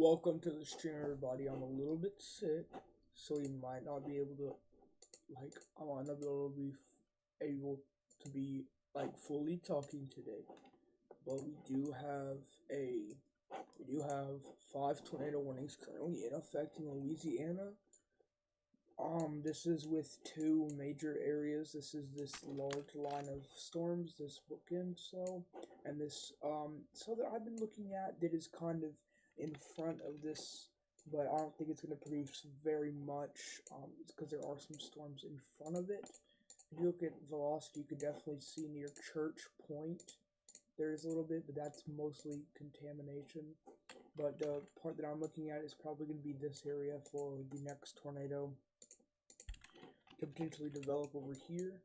Welcome to the stream, everybody. I'm a little bit sick, so you might not be able to, I might not be able to be fully talking today. But we do have 5 tornado warnings currently in effect in Louisiana. This is with two major areas. This is this large line of storms, this bookend cell, and this cell that I've been looking at that is kind of in front of this, but I don't think it's going to produce very much. It's because there are some storms in front of it. If you look at velocity, you could definitely see near Church Point. There is a little bit, but that's mostly contamination. But the part that I'm looking at is probably going to be this area for the next tornado to potentially develop over here.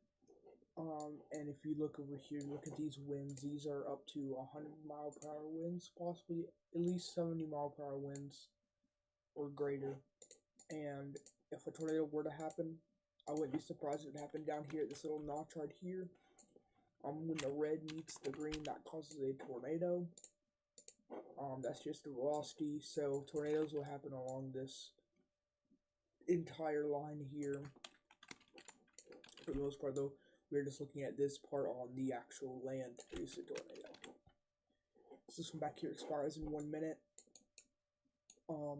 And if you look over here, look at these winds. These are up to 100-mile-per-hour winds, possibly at least 70-mile-per-hour winds or greater. And if a tornado were to happen, I wouldn't be surprised if it happened down here at this little notch right here. When the red meets the green, that causes a tornado. That's just the velocity. So tornadoes will happen along this entire line here. For the most part, though, we're just looking at this part on the actual land to produce a tornado. So this one back here expires in 1 minute. I'll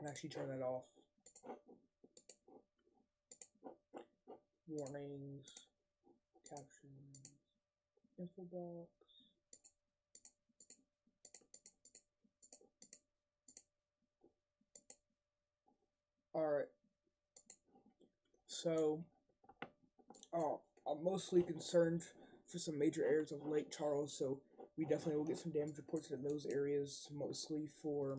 actually turn that off. Warnings, captions, info box. Alright. So, I'm mostly concerned for some major areas of Lake Charles, so we definitely will get some damage reports in those areas, mostly for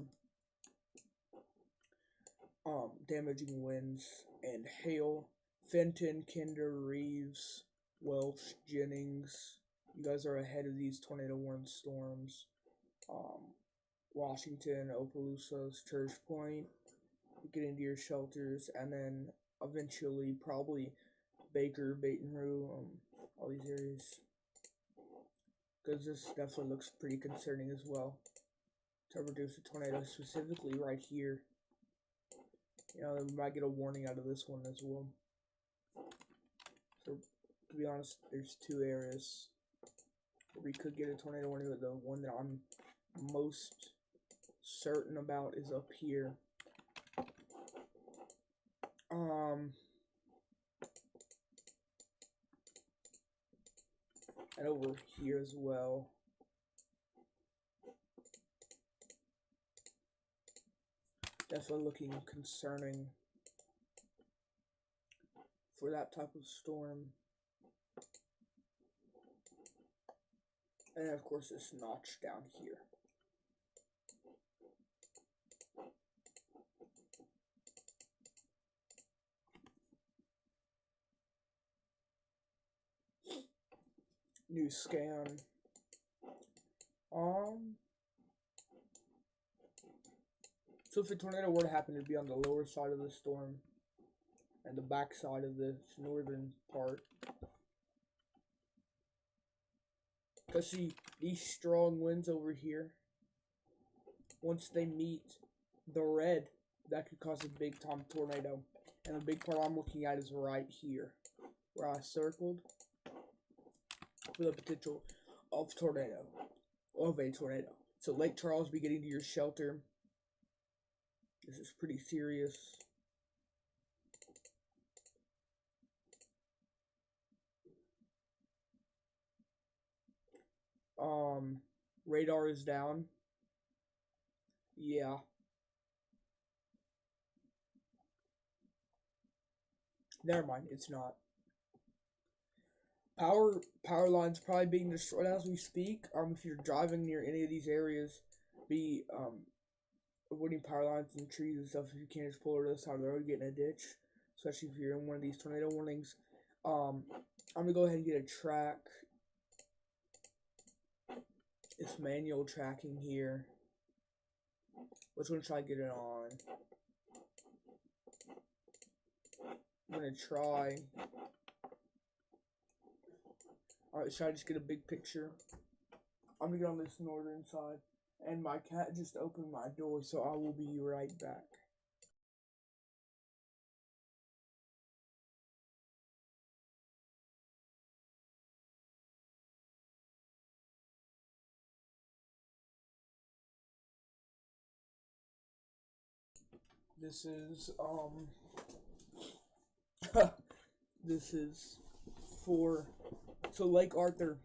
damaging winds and hail. Fenton, Kinder, Reeves, Welch, Jennings, you guys are ahead of these tornado warning storms. Washington, Opelousas, Church Point, get into your shelters, and then eventually probably Baker, Baton Rouge, all these areas, because this definitely looks pretty concerning as well to produce a tornado, specifically right here. You know, we might get a warning out of this one as well. So, to be honest, there's two areas where we could get a tornado warning, but the one that I'm most certain about is up here. And over here as well. Definitely looking concerning for that type of storm. And of course this notch down here. New scan. So if a tornado were to happen, it'd be on the lower side of the storm and the back side of this northern part. Because see, these strong winds over here, once they meet the red, that could cause a big time tornado. And the big part I'm looking at is right here, where I circled, for the potential of a tornado. So Lake Charles, be getting to your shelter. This is pretty serious. Radar is down. Yeah. Never mind, it's not. Power lines probably being destroyed as we speak. If you're driving near any of these areas, be avoiding power lines and trees and stuff. If you can't, just pull over to the side of the road, get in a ditch, especially if you're in one of these tornado warnings. I'm gonna go ahead and get a track. It's manual tracking here. Let's gonna try to get it on. I'm gonna try. Alright, should I just get a big picture? I'm gonna get on this northern side. And my cat just opened my door, so I will be right back. This is this is for Lake Arthur.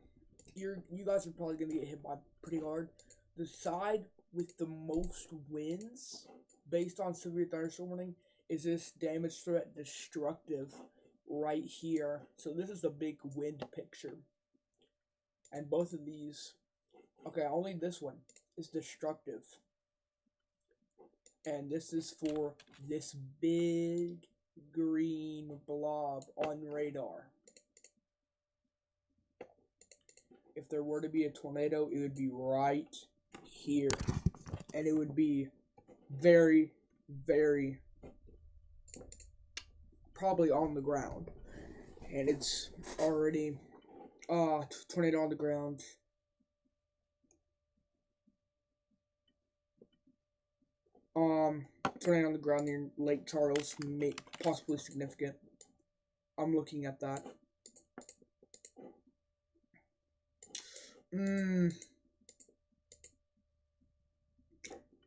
You guys are probably gonna get hit by pretty hard. The side with the most winds, based on severe thunderstorm warning, is this damage threat destructive right here. So this is the big wind picture, and both of these, okay, only this one is destructive, and this is for this big green blob on radar. If there were to be a tornado, it would be right here, and it would be very, very probably on the ground, and it's already tornado on the ground. Tornado on the ground near Lake Charles, possibly significant. I'm looking at that.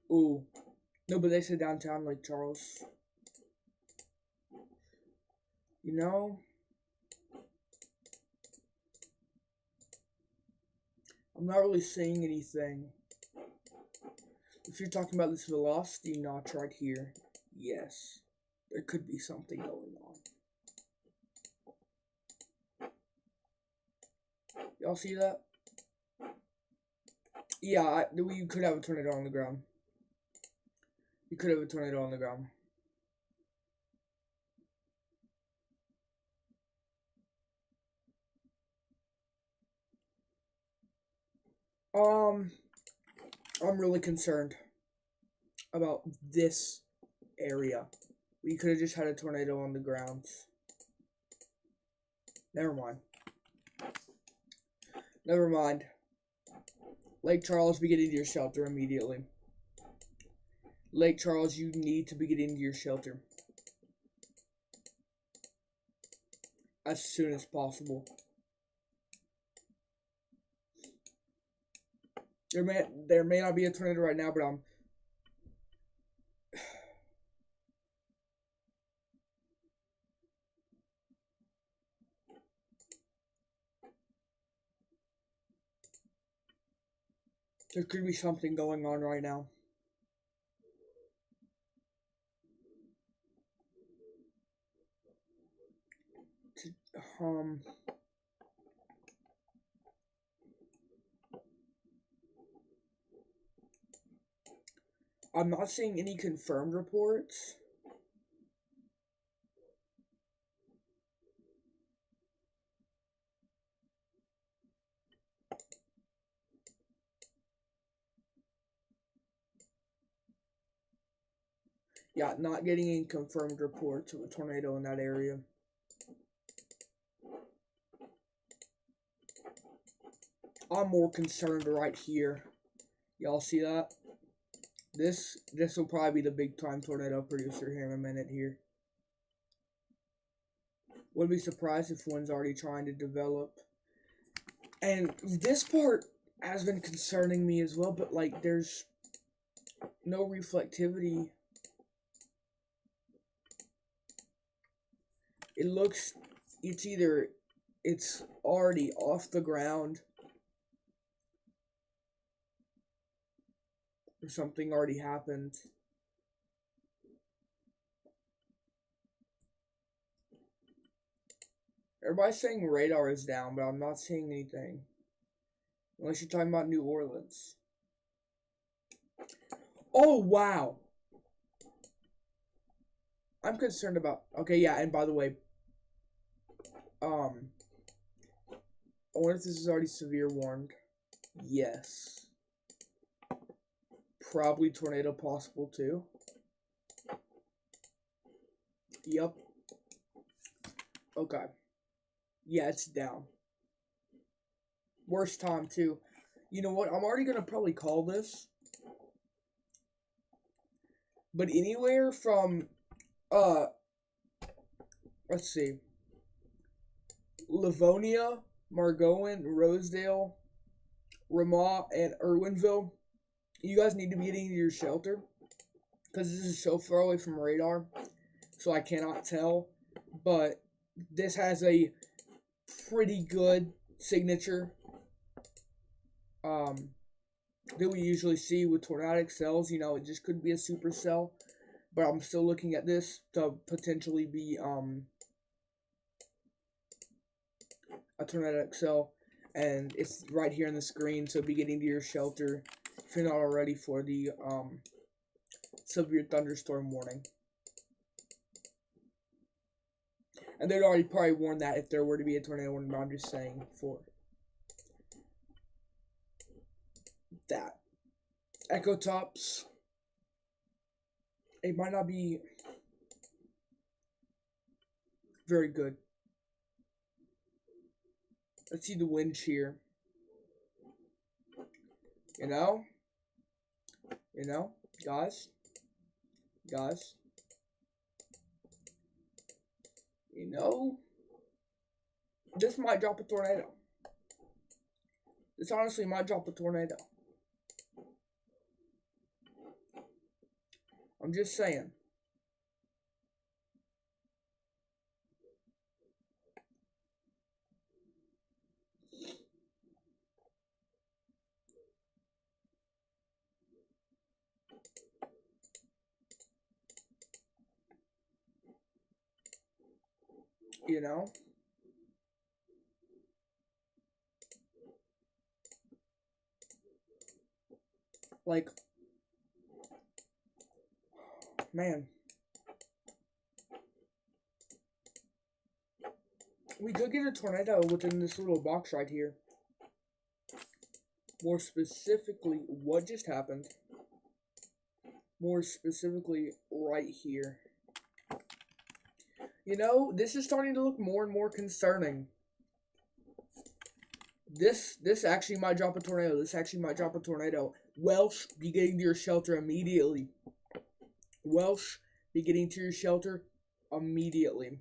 Ooh. No, but they said downtown Lake Charles. You know, I'm not really seeing anything. If you're talking about this velocity notch right here, yes, there could be something going on. Y'all see that? Yeah, you could have a tornado on the ground. You could have a tornado on the ground. I'm really concerned about this area. We could have just had a tornado on the ground. Never mind. Never mind. Lake Charles, be getting to your shelter immediately. Lake Charles, you need to be getting to your shelter as soon as possible. There may not be a tornado right now, but there could be something going on right now. I'm not seeing any confirmed reports. Yeah, not getting any confirmed reports of a tornado in that area. I'm more concerned right here. Y'all see that? This will probably be the big time tornado producer here in a minute here. Wouldn't be surprised if one's already trying to develop. And this part has been concerning me as well, but like there's no reflectivity. It looks, it's already off the ground, or something already happened. Everybody's saying radar is down, but I'm not seeing anything. Unless you're talking about New Orleans. Oh, wow. I'm concerned about... Okay, yeah, and by the way, I wonder if this is already severe warned. Yes. Probably tornado possible, too. Yep. Okay. Yeah, it's down. Worst time, too. You know what? I'm already going to probably call this. but anywhere from uh let's see, Livonia, Margolin, Rosedale, Ramah, and Irwinville, you guys need to be getting to your shelter because this is so far away from radar, so I cannot tell. But this has a pretty good signature that we usually see with tornadic cells. You know, it just could be a supercell, but I'm still looking at this to potentially be a tornadic cell, and it's right here on the screen. So be getting to your shelter if you're not already for the severe thunderstorm warning. And they'd already probably warned that if there were to be a tornado warning, but I'm just saying for that. Echo tops. It might not be very good. Let's see the wind shear. You know, guys, you know, this might drop a tornado. This honestly might drop a tornado. I'm just saying. You know? Like, man. We could get a tornado within this little box right here. More specifically, what just happened? More specifically, right here. You know, this is starting to look more and more concerning. This actually might drop a tornado. This actually might drop a tornado. Welsh, be getting to your shelter immediately. Welsh, be getting to your shelter immediately.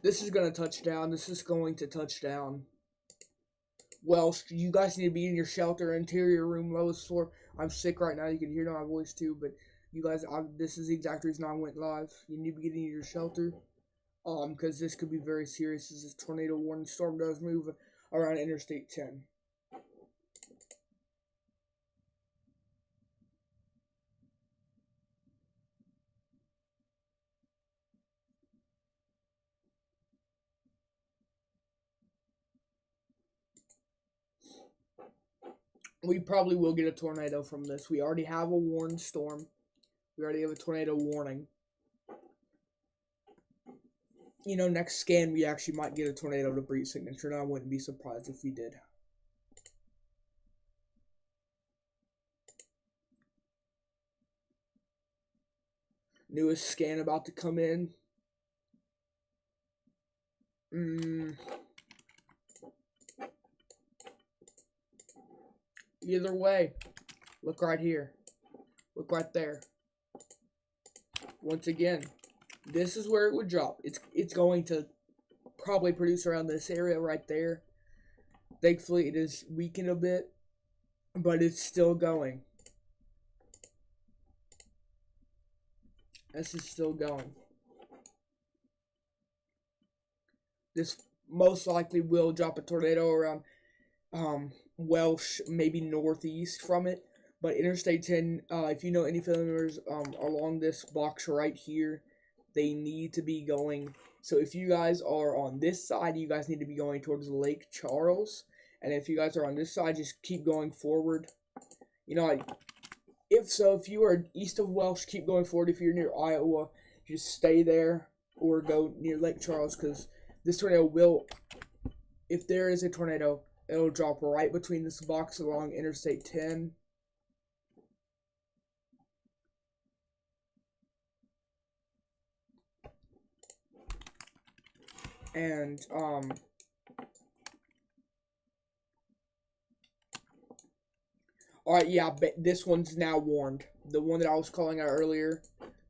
This is gonna touch down. This is going to touch down. Welsh, you guys need to be in your shelter, interior room, lowest floor. I'm sick right now. You can hear my voice too, but you guys, this is the exact reason I went live. You need to be getting in your shelter, because this could be very serious as this tornado warning storm does move around Interstate 10. We probably will get a tornado from this. We already have a warned storm. We already have a tornado warning. You know, next scan, we actually might get a tornado debris signature, and I wouldn't be surprised if we did. Newest scan about to come in. Either way, look right here. Look right there. Once again, this is where it would drop. It's going to probably produce around this area right there. Thankfully, it is weakened a bit, but it's still going. This is still going. This most likely will drop a tornado around Welsh, maybe northeast from it. But Interstate 10, if you know any family members along this box right here, they need to be going. So if you guys are on this side, you guys need to be going towards Lake Charles. And if you guys are on this side, just keep going forward. You know, if you are east of Welsh, keep going forward. If you're near Iowa, just stay there or go near Lake Charles, because this tornado will, if there is a tornado, it'll drop right between this box along Interstate 10. And, alright, yeah, this one's now warned. The one that I was calling out earlier,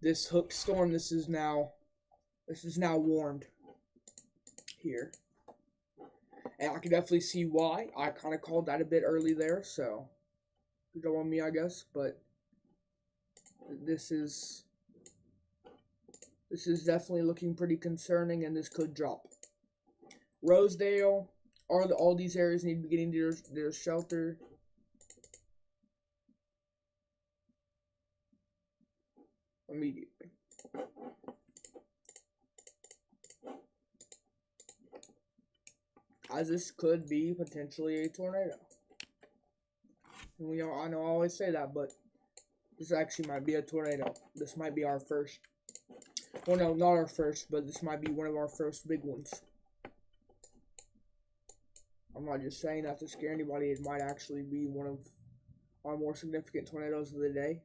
this hook storm, this is now warned here. And I can definitely see why. I kind of called that a bit early there, so good job on me, I guess. But this is definitely looking pretty concerning, and this could drop. Rosedale, all these areas need to be getting their shelter. Immediately. As this could be potentially a tornado. I know I always say that, but this actually might be a tornado. This might be our first. Well, no, not our first, but this might be one of our first big ones. I'm not just saying that to scare anybody. It might actually be one of our more significant tornadoes of the day.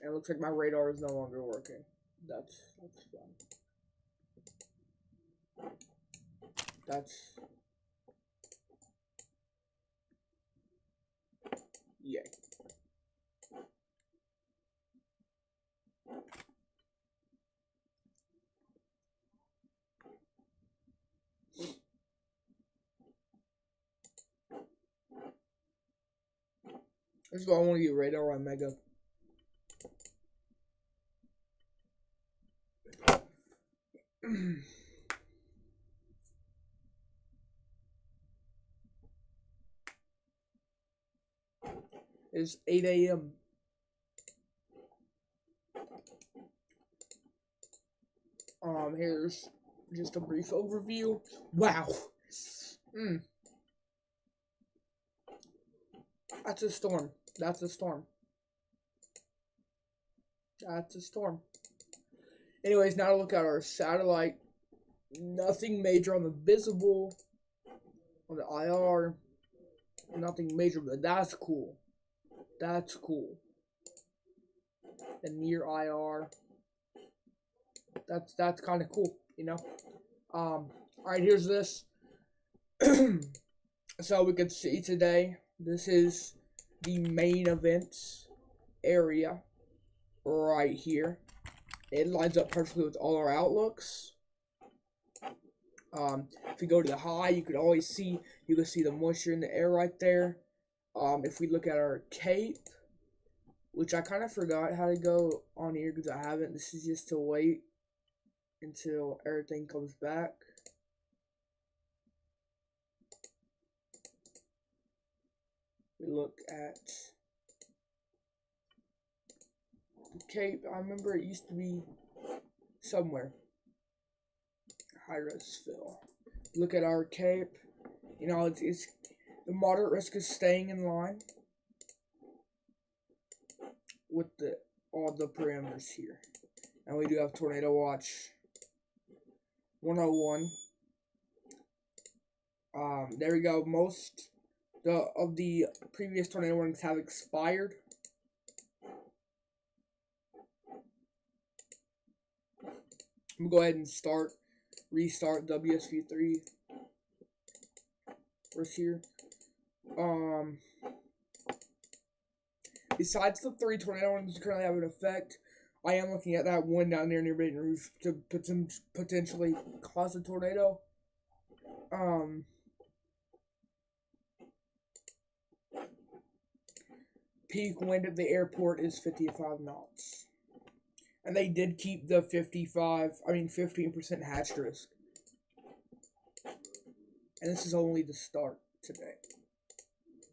It looks like my radar is no longer working. That's fun. That's yay. Let's go. I want to get radar on Mega. It's 8 a.m. Here's just a brief overview. Wow. That's a storm. That's a storm. That's a storm. Anyways, now to look at our satellite. Nothing major on the visible, on the IR. Nothing major, but that's cool. That's cool. The near IR. That's kind of cool, you know. Alright, here's this. So we can see today, this is the main events area right here. It lines up perfectly with all our outlooks. If we go to the high, you can see the moisture in the air right there. If we look at our cape, which I kind of forgot how to go on here because I haven't. This is just to wait until everything comes back. We look at the cape. I remember it used to be somewhere. High-res fill. Look at our cape. You know, it's the moderate risk is staying in line with all the parameters here. And we do have tornado watch 101. There we go. Most of the previous tornado warnings have expired. I'm gonna go ahead and restart WSV3. Where's here? Besides the 3 tornado warnings currently have an effect, I am looking at that one down there near Baton Rouge to potentially cause a tornado. Peak wind at the airport is 55 knots. And they did keep the 15% hatch risk. And this is only the start today.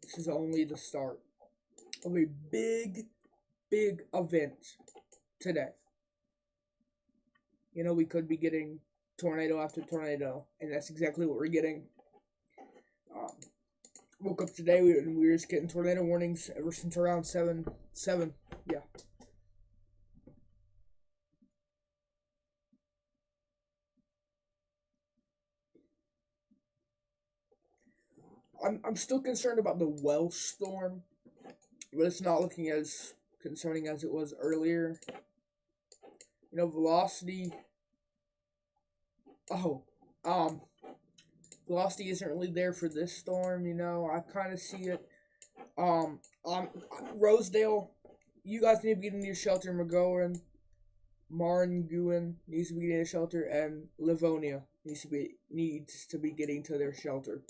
This is only the start of a big event today. You know, we could be getting tornado after tornado, and that's exactly what we're getting. Um, Woke up today and we were just getting tornado warnings ever since around 7. Yeah. I'm still concerned about the Welsh storm, but it's not looking as concerning as it was earlier. You know, velocity. Oh, um, velocity isn't really there for this storm. You know, I kind of see it. Um, Rosedale, you guys need to be getting your shelter. McGowan, Marnguen needs to be getting a shelter, and Livonia needs to be getting to their shelter.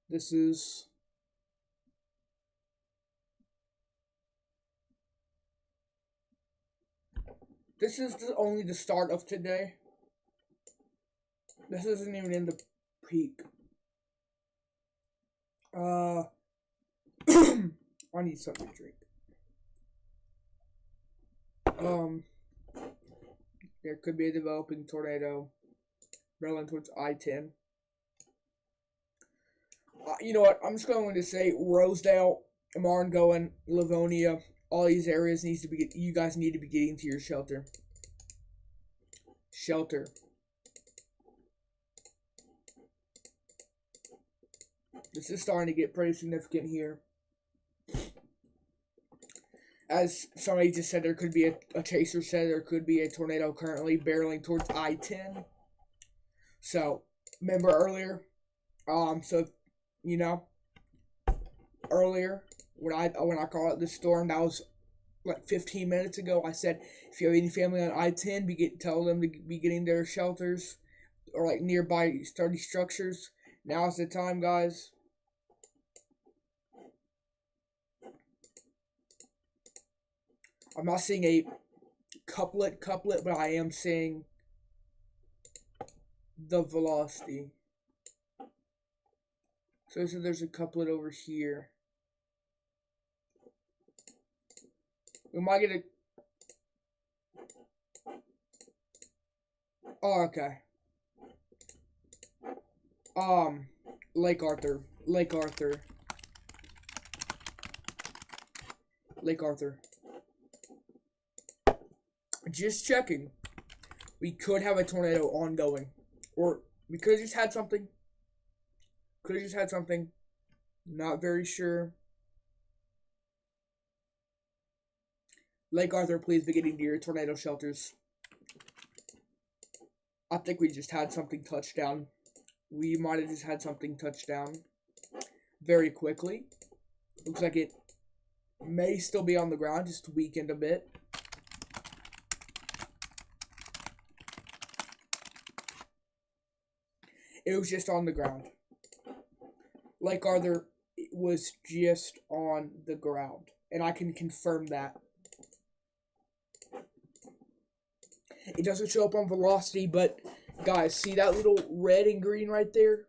This is only the start of today. This isn't even in the peak. I need something to drink. There could be a developing tornado rolling towards I-10. You know what? I'm just going to say Rosedale, Marngoen, Livonia, all these areas needs to be. You guys need to be getting to your shelter. Shelter. This is starting to get pretty significant here. As somebody just said, there could be a chaser said there could be a tornado currently barreling towards I-10. So remember earlier, so you know, earlier when I call it the storm, that was like 15 minutes ago. I said if you have any family on I-10, tell them to be getting their shelters or like nearby sturdy structures. Now's the time, guys. I'm not seeing a couplet, but I am seeing the velocity. So there's a couplet over here. We might get a. Oh, okay. Lake Arthur. Lake Arthur. Lake Arthur. Just checking. We could have a tornado ongoing. Or we could have just had something. Could have just had something. Not very sure. Lake Arthur, please be getting to your tornado shelters. I think we just had something touch down. We might have just had something touch down very quickly. Looks like it may still be on the ground, just weakened a bit. It was just on the ground. Lake Arthur was just on the ground, and I can confirm that. It doesn't show up on velocity, but guys, see that little red and green right there?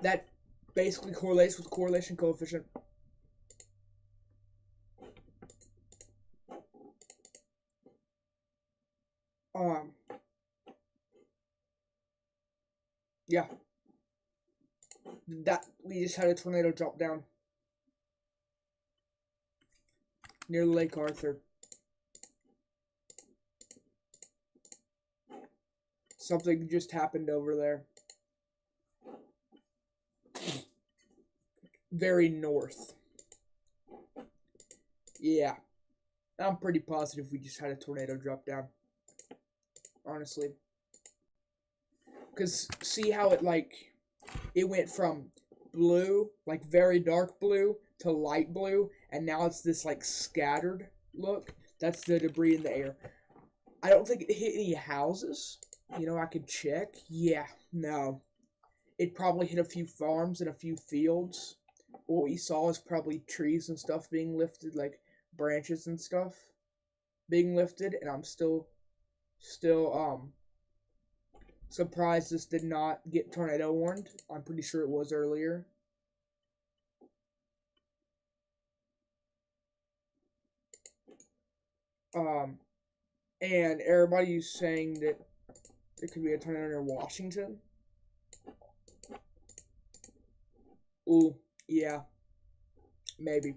That basically correlates with correlation coefficient. Yeah. That we just had a tornado drop down near Lake Arthur. Something just happened over there. Very north. Yeah. I'm pretty positive we just had a tornado drop down. Honestly. Because see how it went from blue, like very dark blue, to light blue, and now it's this like scattered look. That's the debris in the air. I don't think it hit any houses. You know, I could check. Yeah, no. It probably hit a few farms and a few fields. What we saw is probably trees and stuff being lifted, like branches and stuff being lifted, and I'm still surprised this did not get tornado warned. I'm pretty sure it was earlier. Um, and everybody's saying that there could be a tornado near Washington. Ooh, yeah, maybe.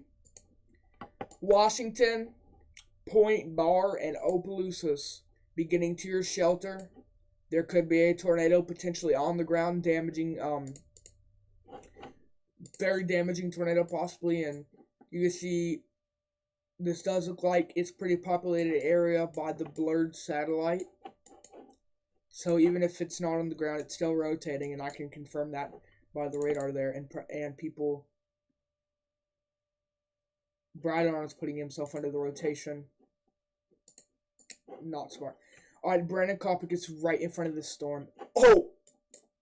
Washington, Point Bar, and Opelousas. Beginning to your shelter. There could be a tornado potentially on the ground, very damaging tornado possibly, and you can see this does look like it's pretty populated area by the blurred satellite. So even if it's not on the ground, it's still rotating, and I can confirm that by the radar there, and people. Brydon is putting himself under the rotation. Not smart. Alright, Brandon Kopic is right in front of this storm. Oh!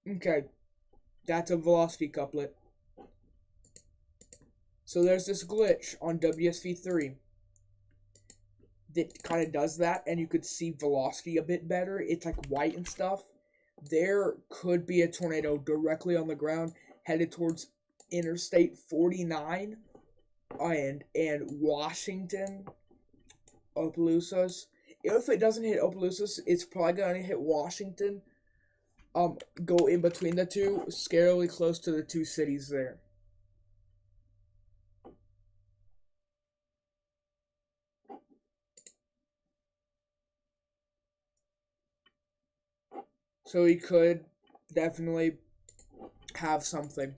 Okay. That's a velocity couplet. So there's this glitch on WSV3 that kind of does that, and you could see velocity a bit better. It's like white and stuff. There could be a tornado directly on the ground headed towards Interstate 49 and Washington, Opelousas. If it doesn't hit Opelousas, it's probably gonna hit Washington. Go in between the two, scarily close to the two cities there. So he could definitely have something.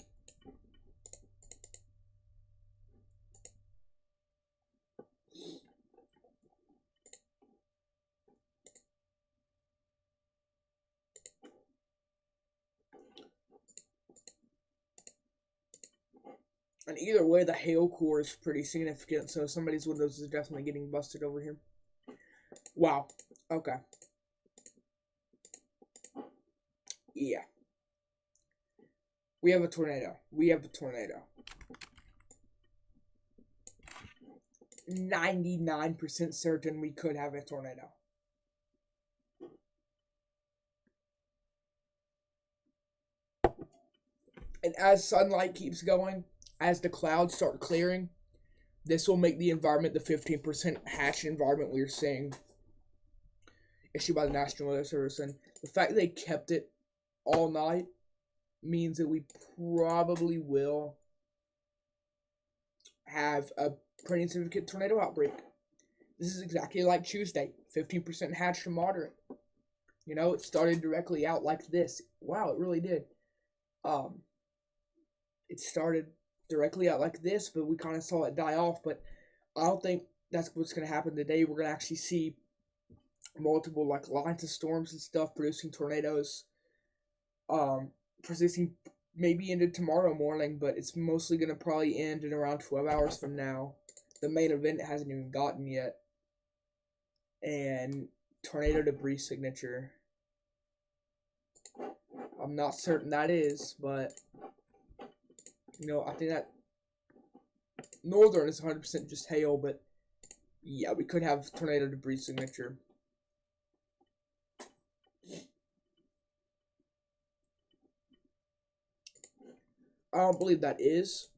And either way, the hail core is pretty significant, so somebody's windows is definitely getting busted over here. Wow. Okay. Yeah. We have a tornado. 99% certain we could have a tornado. And as sunlight keeps going, as the clouds start clearing, this will make the environment the 15% hatched environment we were seeing issued by the National Weather Service. And the fact that they kept it all night means that we probably will have a pretty significant tornado outbreak. This is exactly like Tuesday, 15% hatched to moderate. You know, it started directly out like this. Wow, it really did. It started directly out like this, but we kind of saw it die off. But I don't think that's what's going to happen today. We're going to actually see multiple like lines of storms and stuff producing tornadoes, persisting maybe into tomorrow morning, but it's mostly going to probably end in around 12 hours from now. The main event hasn't even gotten yet. And tornado debris signature. I'm not certain that is, but you know, I think that northern is 100% just hail, but yeah, we could have tornado debris signature. I don't believe that is,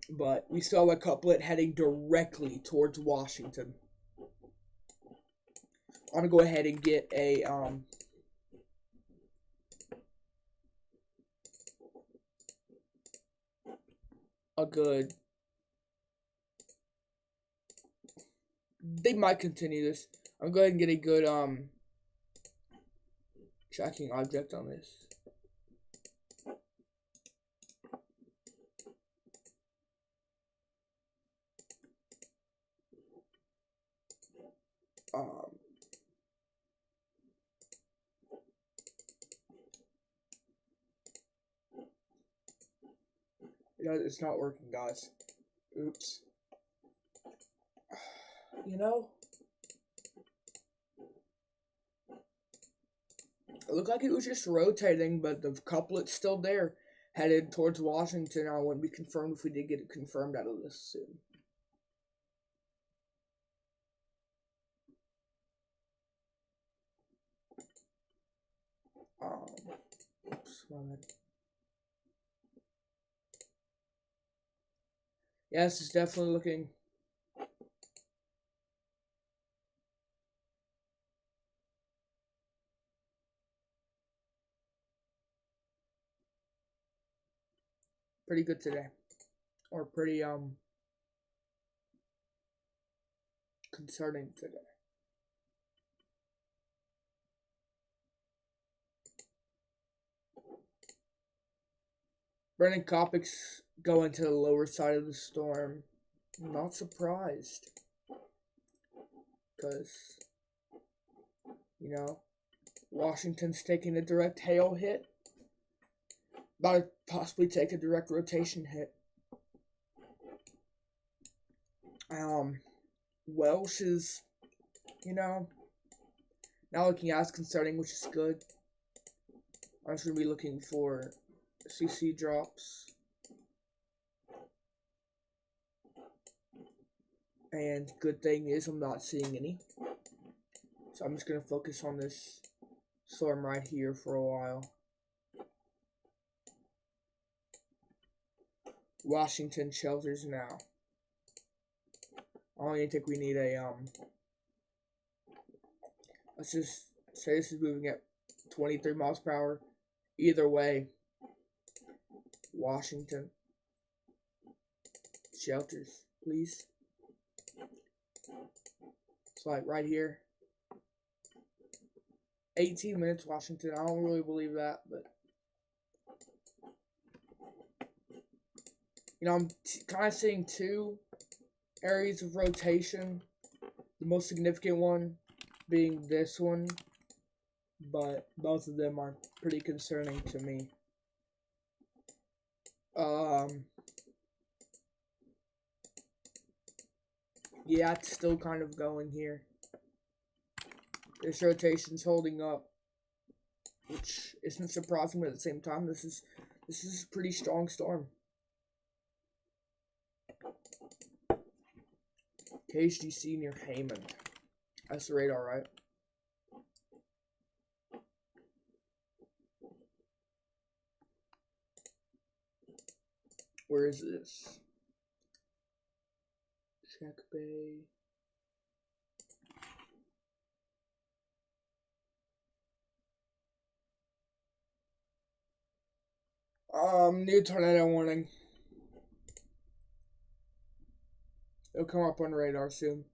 but we still have a couplet heading directly towards Washington. I'm gonna go ahead and get a good. They might continue this. I'm going to go ahead and get a good tracking object on this. It's not working, guys. Oops. You know, it looked like it was just rotating, but the couplet's still there, headed towards Washington. I wouldn't be confirmed if we did get it confirmed out of this soon. Oops, my bad. Yeah, this is definitely looking pretty good today, or pretty concerning today. Brennan Kopic's going to the lower side of the storm. I'm not surprised, because Washington's taking a direct hail hit, about to possibly take a direct rotation hit. Welsh is, not looking as concerning, which is good. I'm just going to be looking for CC drops. And good thing is I'm not seeing any. So I'm just going to focus on this storm right here for a while. Washington shelters now. I don't even think we need a, let's just say this is moving at 23 miles per hour. Either way, Washington shelters, please. It's like right here. 18 minutes, Washington. I don't really believe that, but I'm kind of seeing two areas of rotation. The most significant one being this one, but both of them are pretty concerning to me. Yeah, it's still kind of going here. This rotation's holding up, which isn't surprising, but at the same time, this is a pretty strong storm. KHDC near Hammond. That's the radar, right? Where is this? Check Bay. New tornado warning. It'll come up on radar soon.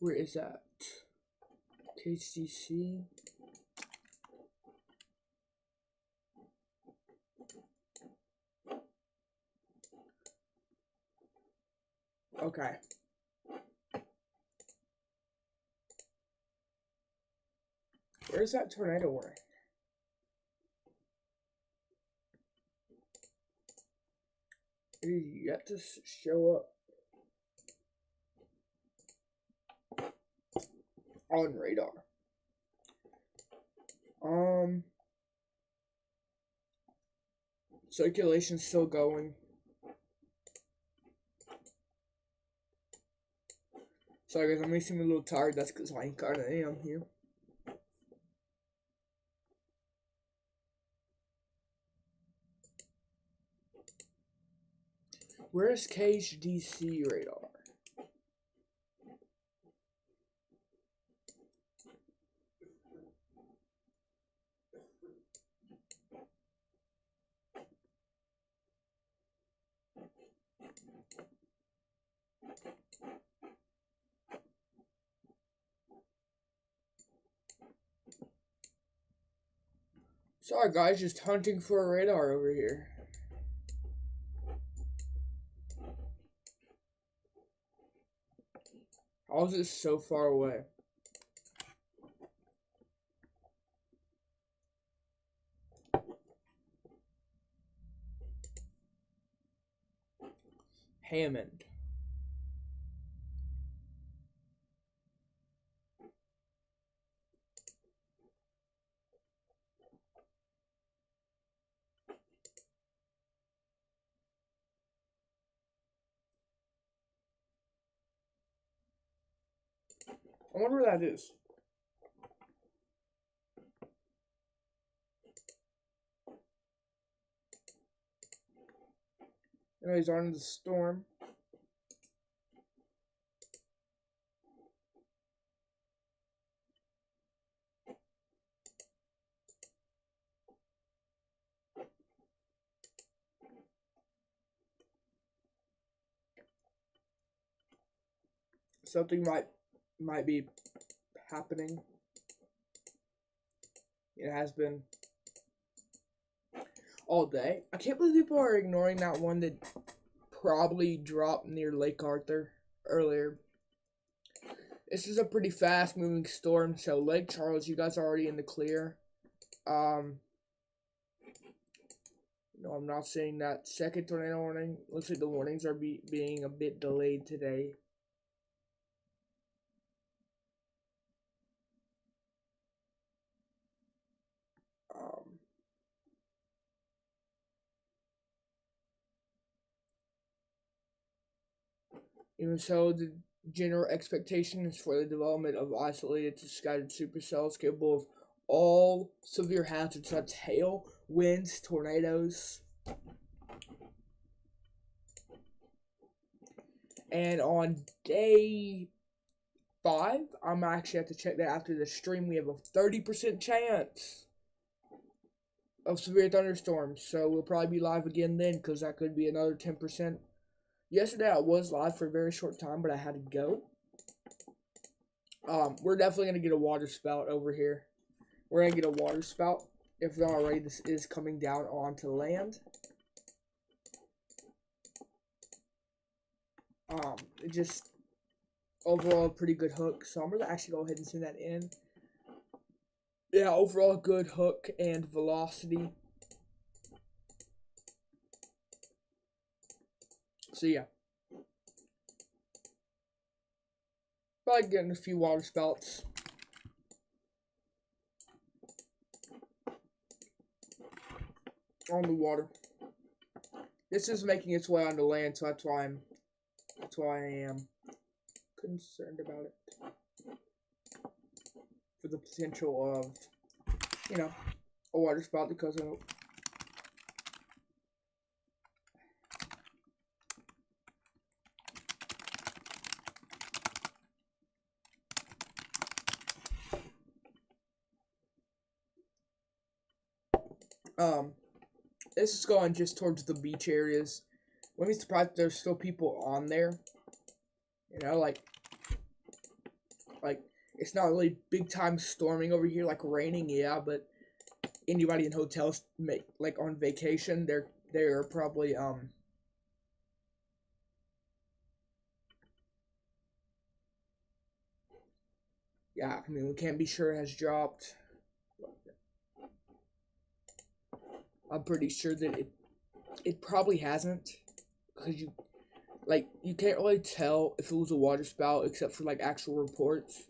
Where is that? KHDC. Okay. Where's that tornado warning? It is yet to show up on radar. Circulation's still going. Sorry guys, I'm making me a little tired. That's because I kinda am here. Where's KHDC radar? Sorry guys, just hunting for a radar over here. How is it so far away? Hammond. I wonder where that is. Anyways, on to the storm. Something might be happening. It has been all day. I can't believe people are ignoring that one that probably dropped near Lake Arthur earlier. This is a pretty fast moving storm, so Lake Charles, you guys are already in the clear. No, I'm not saying that. Second tornado warning. Looks like the warnings are being a bit delayed today. Even so, the general expectation is for the development of isolated to scattered supercells capable of all severe hazards such as hail, winds, tornadoes. And on day 5, I'm actually have to check that after the stream. We have a 30% chance of severe thunderstorms, so we'll probably be live again then, because that could be another 10%. Yesterday I was live for a very short time, but I had to go. We're definitely gonna get a water spout over here. We're gonna get a water spout. If not already, this is coming down onto land. Just overall a pretty good hook. So I'm gonna actually go ahead and send that in. Yeah, overall good hook and velocity. So yeah, probably getting a few water spouts. On the water. This is making its way onto land, so that's why I am concerned about it. For the potential of, you know, a water spout because of this is going just towards the beach areas. Wouldn't be surprised if there's still people on there. You know, like it's not really big time storming over here, like raining, yeah, but anybody in hotels like on vacation, they're probably yeah, I mean we can't be sure it has dropped. I'm pretty sure that it probably hasn't, because you can't really tell if it was a water spout except for like actual reports.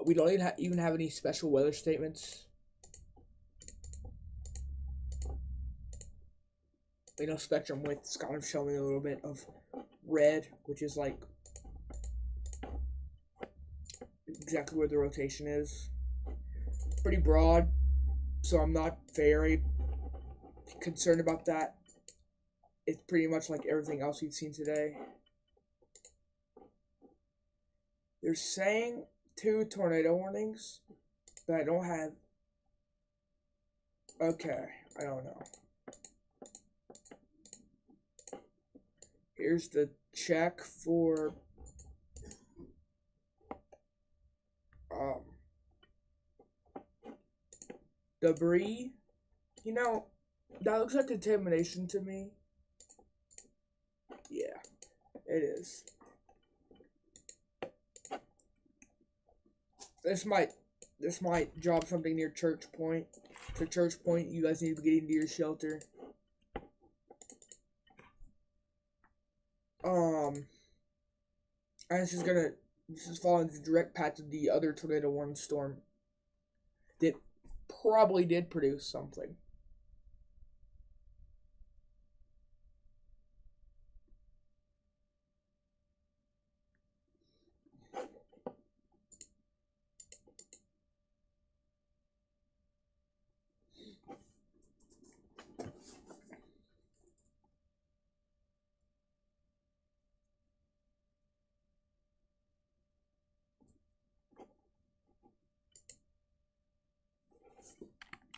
We don't even have any special weather statements. You know, spectrum width's kind of showing a little bit of red, which is like exactly where the rotation is. Pretty broad, so I'm not very concerned about that. It's pretty much like everything else we've seen today. They're saying 2 tornado warnings, but I don't have. Okay, I don't know. Here's the check for debris. You know, that looks like contamination to me. Yeah, it is. This might drop something near Church Point. To Church Point, you guys need to get into your shelter. And this is following the direct path of the other tornado warning storm that probably did produce something.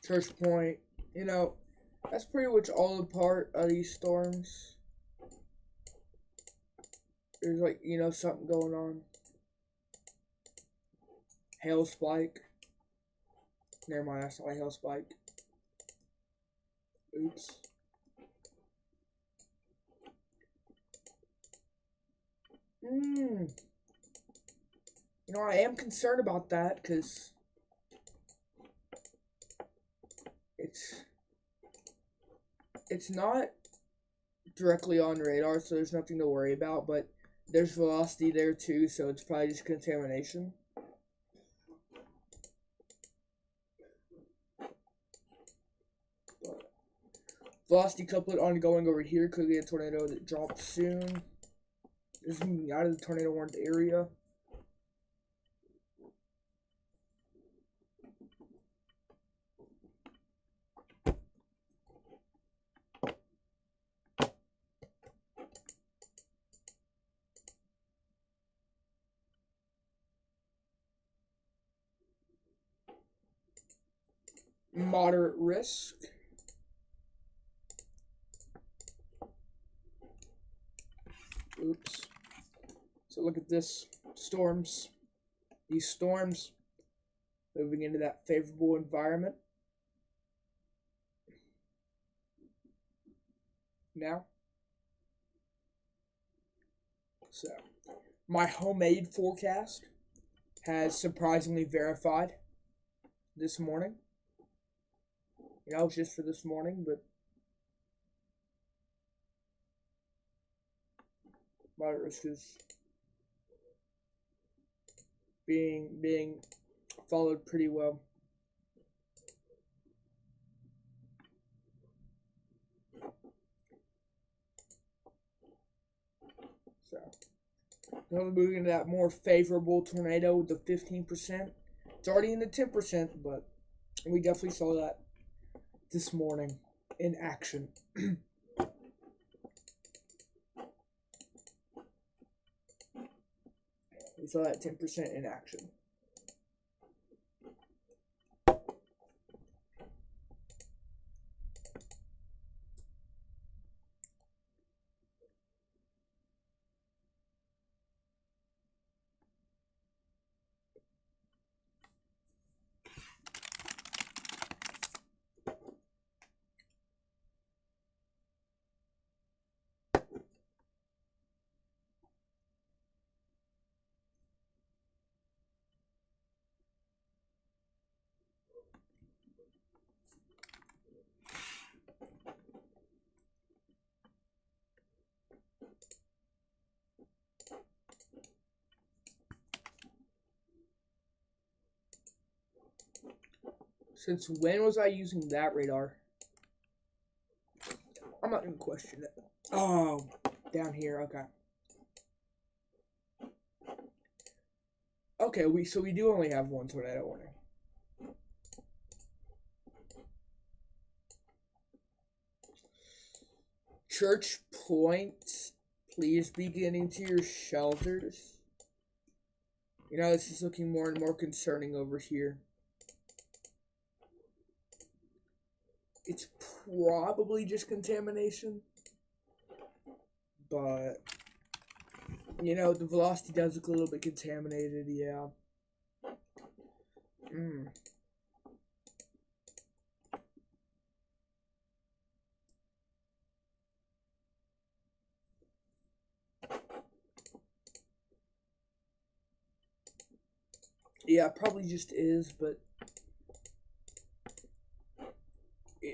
Church Point. You know, that's pretty much all a part of these storms. There's like, something going on. Hail spike. Never mind, that's not a hail spike. Oops. I am concerned about that because it's not directly on radar, so there's nothing to worry about, but there's velocity there too, so it's probably just contamination. But velocity couplet ongoing over here, could be a tornado that drops soon. This is moving out of the tornado warned area. Moderate risk. Oops. So look at this. Storms. These storms moving into that favorable environment. Now. So, my homemade forecast has surprisingly verified this morning. It's just for this morning, but moderate risk is being followed pretty well. So, now we're moving into that more favorable tornado with the 15%. It's already in the 10%, but we definitely saw that this morning in action. We saw that 10% in action. Since when was I using that radar? I'm not gonna question it. Oh, down here, okay. Okay, we do only have one tornado warning. Church Point, please be getting to your shelters. This is looking more and more concerning over here. It's probably just contamination, but the velocity does look a little bit contaminated, yeah. Yeah, it probably just is, but yeah.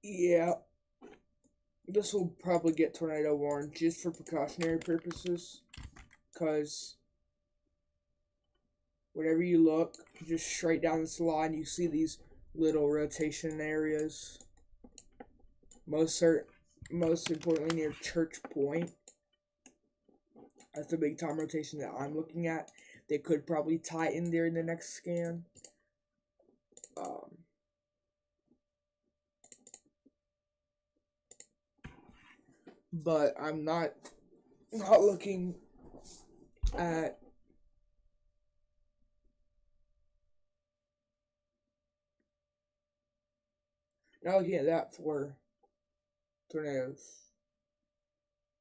Yeah. This will probably get tornado warned just for precautionary purposes, because whenever you look just straight down this line, you see these little rotation areas. Most certain most importantly near Church Point. That's the big time rotation that I'm looking at. They could probably tie in there in the next scan. But I'm not looking at that for tornadoes.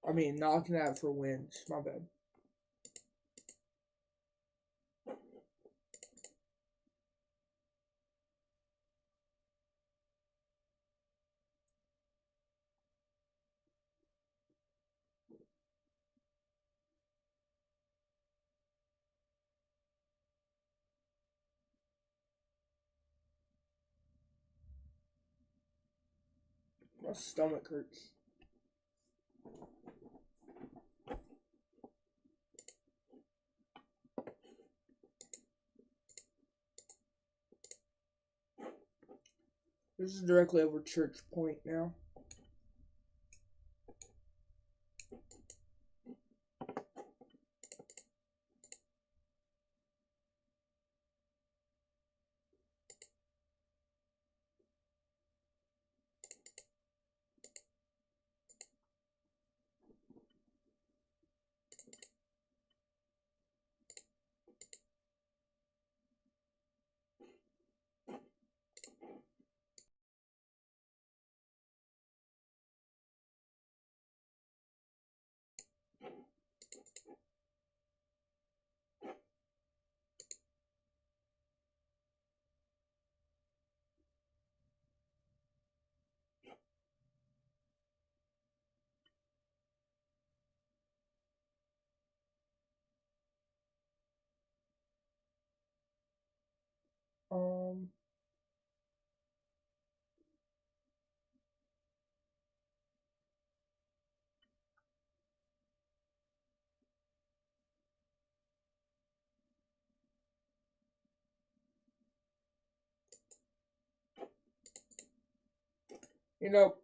I mean, not looking at it for winds. My bad. My stomach hurts. This is directly over Church Point now. You know,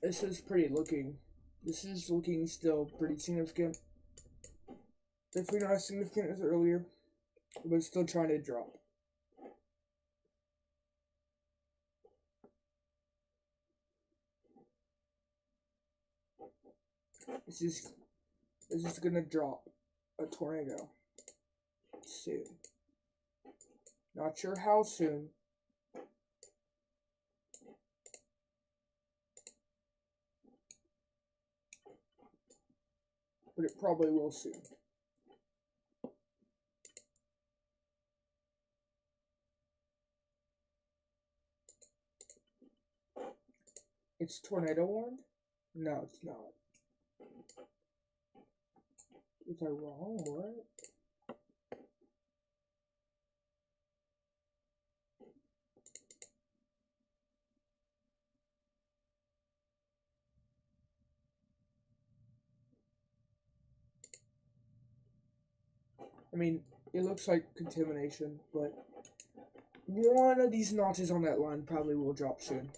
this is looking still pretty significant. Definitely not as significant as earlier, but still trying to drop. This is gonna drop a tornado soon. Not sure how soon. But it probably will soon. It's tornado warned? No, it's not. Was I wrong? What? I mean, it looks like contamination, but one of these notches on that line probably will drop soon.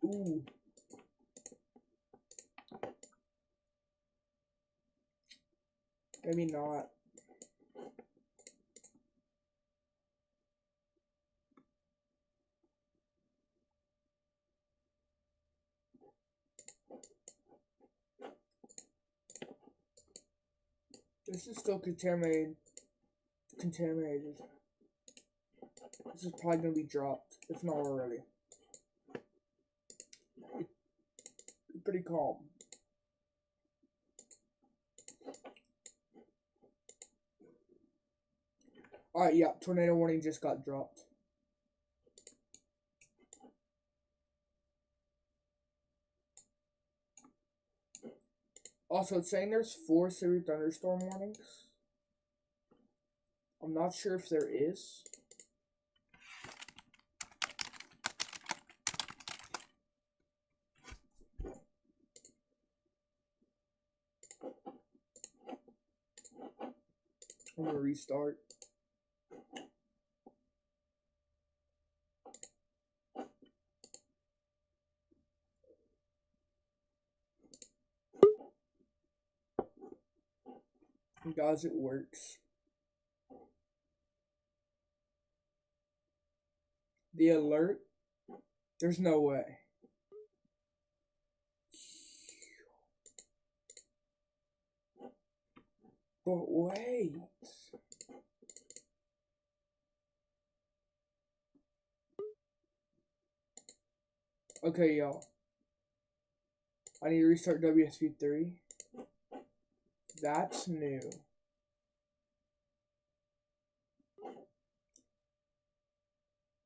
Ooh. Maybe not. This is still contaminated. This is probably gonna be dropped, if not already. It's pretty calm. Alright, yeah, tornado warning just got dropped. Also, it's saying there's 4 severe thunderstorm warnings. I'm not sure if there is. I'm gonna restart. And guys, it works. The alert? There's no way. But wait. Okay, y'all. I need to restart WSV3. That's new.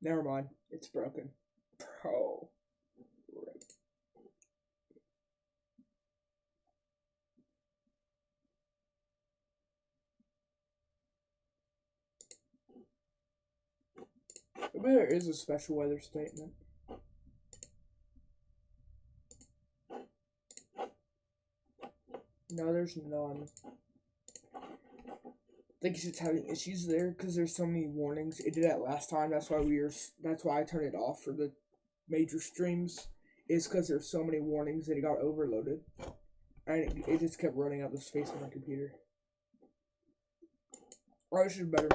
Never mind. It's broken. Bro. Right. Maybe there is a special weather statement. No, there's none. I think it's just having issues there because there's so many warnings. It did that last time. That's why I turned it off for the major streams. Is because there's so many warnings that it got overloaded, and it just kept running out of space on my computer. Oh, this is better.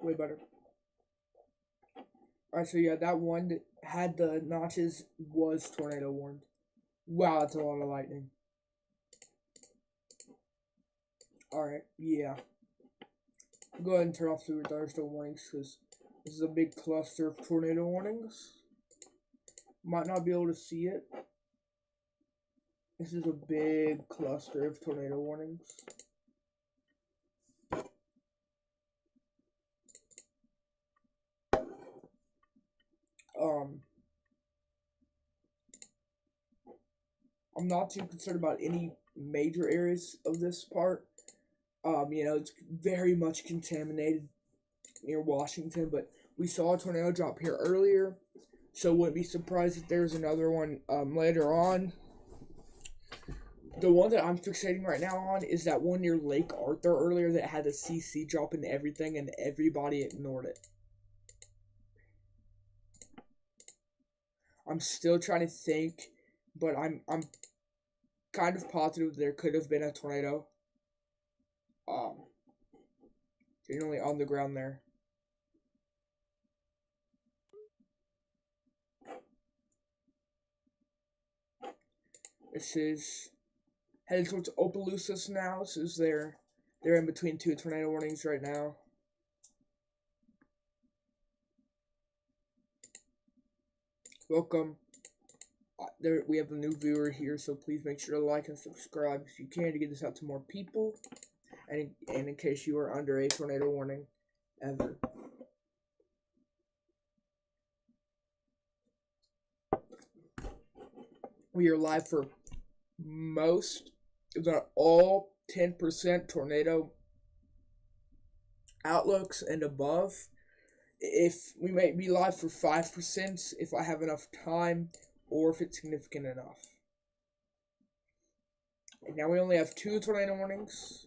Way better. Alright, so yeah, that one that had the notches was tornado warned. Wow, that's a lot of lightning. Alright, yeah. Go ahead and turn off the thunderstorm warnings because this is a big cluster of tornado warnings. Might not be able to see it. This is a big cluster of tornado warnings. I'm not too concerned about any major areas of this part. You know, it's very much contaminated near Washington, but we saw a tornado drop here earlier, so wouldn't be surprised if there's another one later on. The one that I'm fixating right now on is that one near Lake Arthur earlier that had a CC drop into everything and everybody ignored it. I'm still trying to think, but I'm kind of positive there could have been a tornado. Generally on the ground there. This is headed towards Opelousas now. This is they're in between 2 tornado warnings right now. Welcome. There we have a new viewer here, so please make sure to like and subscribe if you can to get this out to more people. And in case you are under a tornado warning ever. We are live for most, if not all, 10% tornado outlooks and above. If we might be live for 5% if I have enough time or if it's significant enough. And now we only have 2 tornado warnings.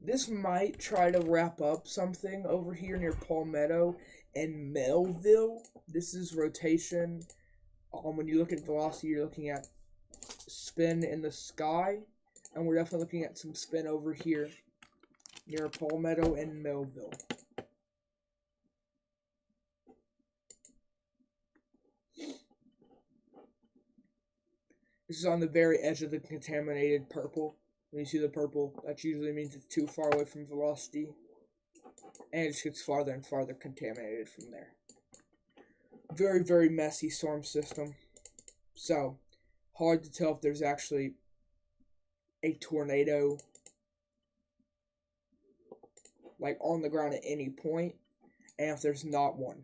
This might try to wrap up something over here near Palmetto and Melville. This is rotation. When you look at velocity, you're looking at spin in the sky, and we're definitely looking at some spin over here near Palmetto and Melville. This is on the very edge of the contaminated purple. When you see the purple, that usually means it's too far away from velocity. And it just gets farther and farther contaminated from there. very, very messy storm system. So, hard to tell if there's actually a tornado like on the ground at any point, and if there's not one.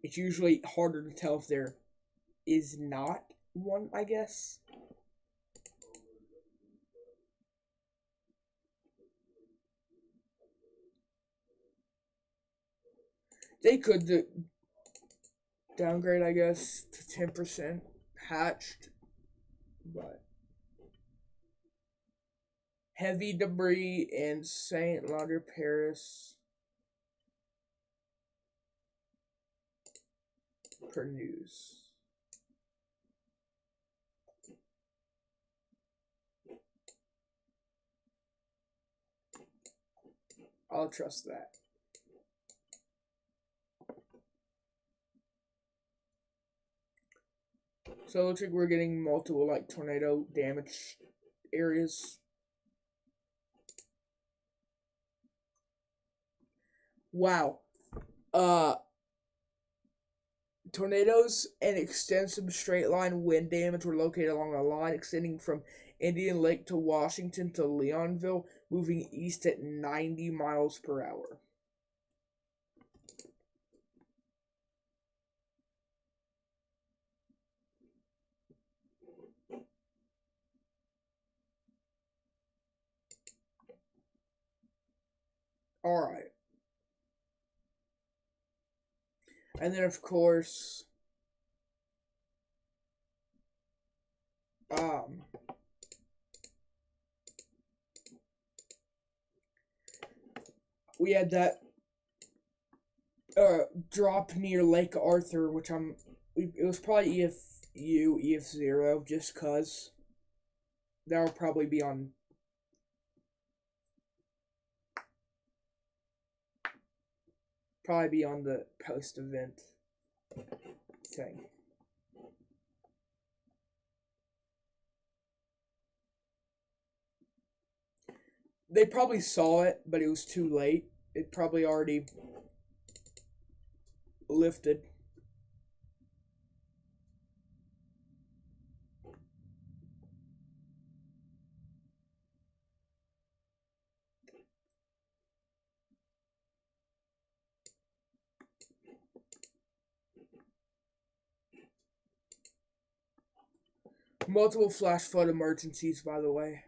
It's usually harder to tell if there is not one, I guess. They could downgrade, I guess, to 10% hatched, but heavy debris in Saint Lauder, Paris, per news. I'll trust that. So it looks like we're getting multiple like tornado damage areas. Wow. Tornadoes and extensive straight line wind damage were located along a line extending from Indian Lake to Washington to Leonville, moving east at 90 miles per hour. Alright. And then, of course, we had that drop near Lake Arthur, which it was probably EF0, just cause that'll probably be on the post event thing. They probably saw it, but it was too late. It probably already lifted. Multiple flash flood emergencies, by the way.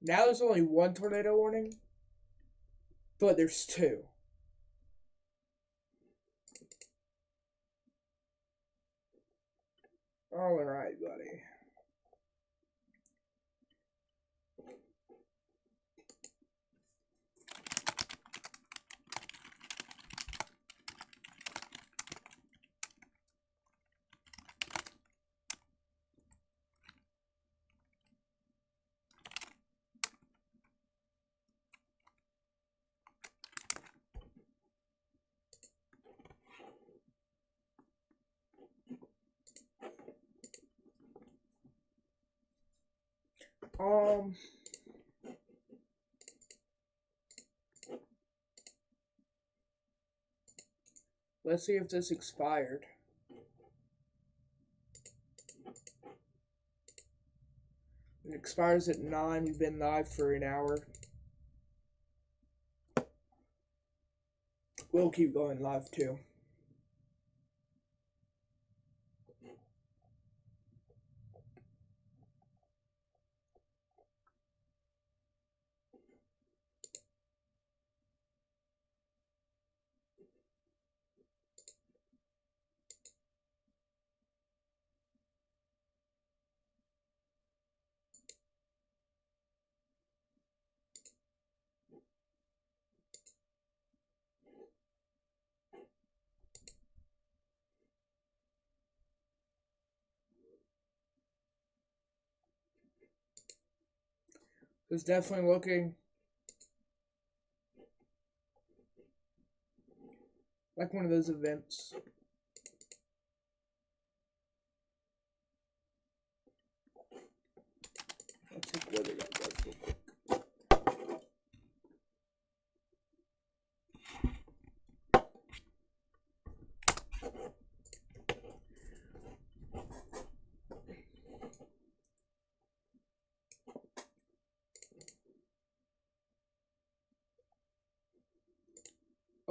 Now there's only one tornado warning, but there's two. Alright, buddy. Let's see if this expired. It expires at 9. We've been live for an hour. We'll keep going live too. It's definitely looking like one of those events.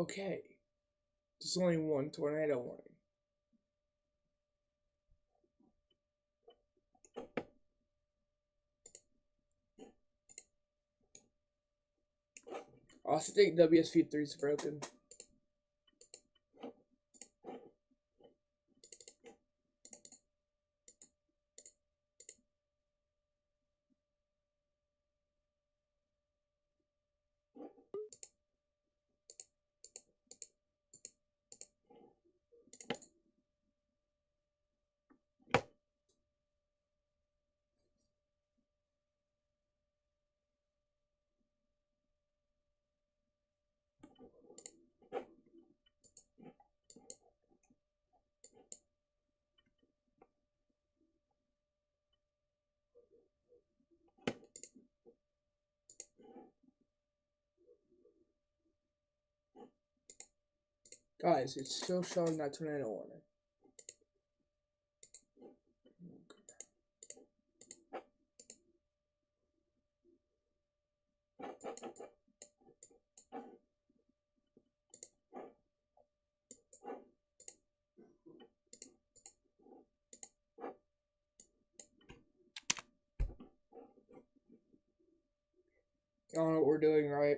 Okay. There's only one tornado warning. I also think WSV3 is broken. Guys, it's still showing that tornado warning. Y'all know what we're doing, right?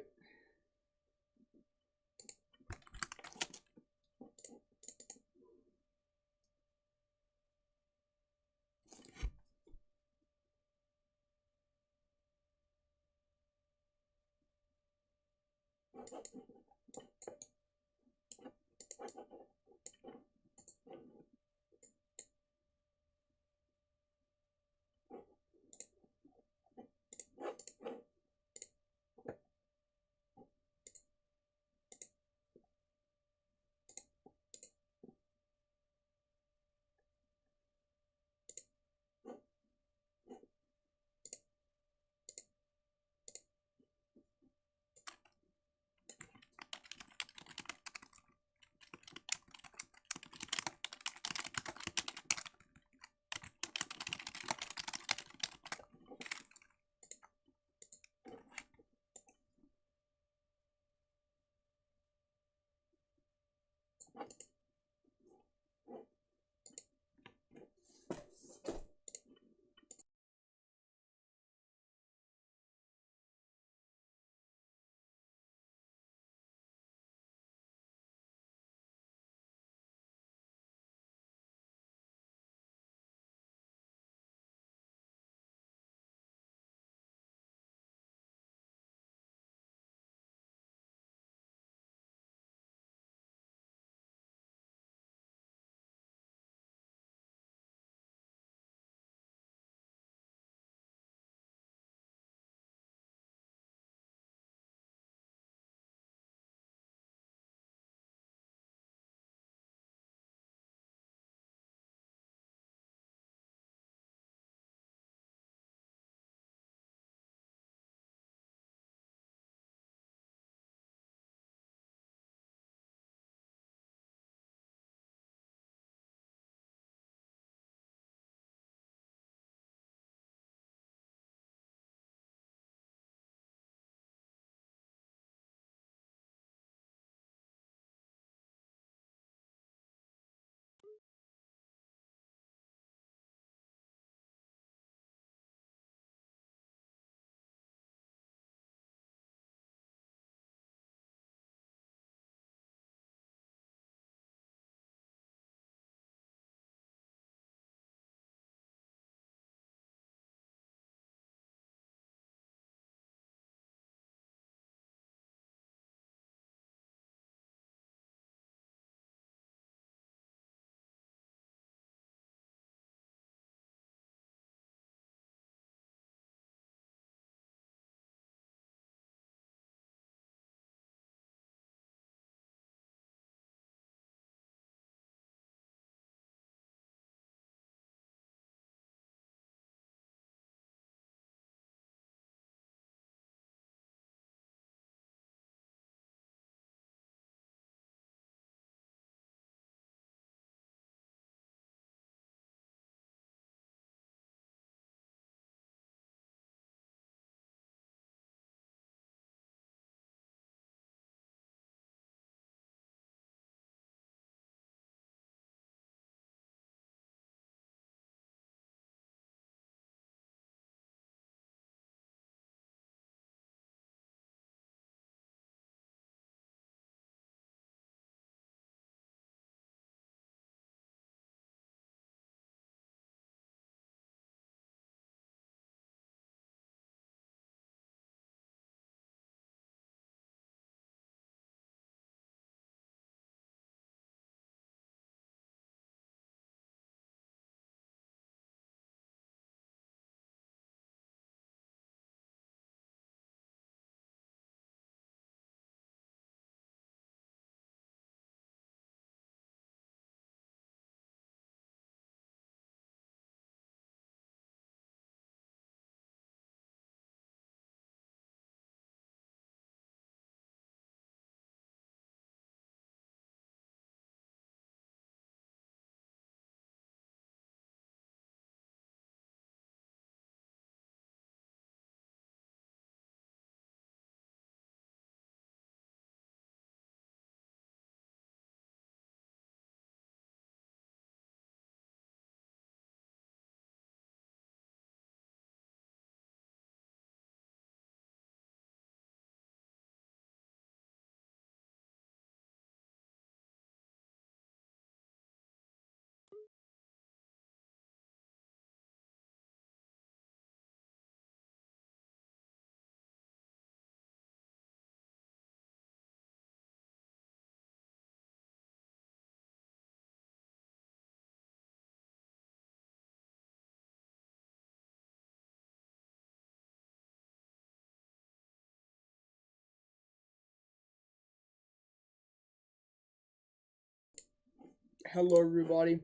Hello everybody,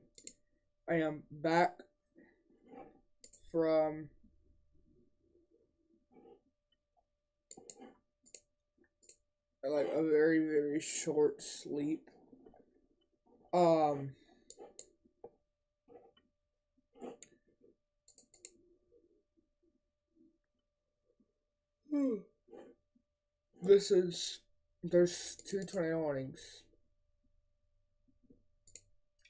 I am back from like a very short sleep. There's two tornado warnings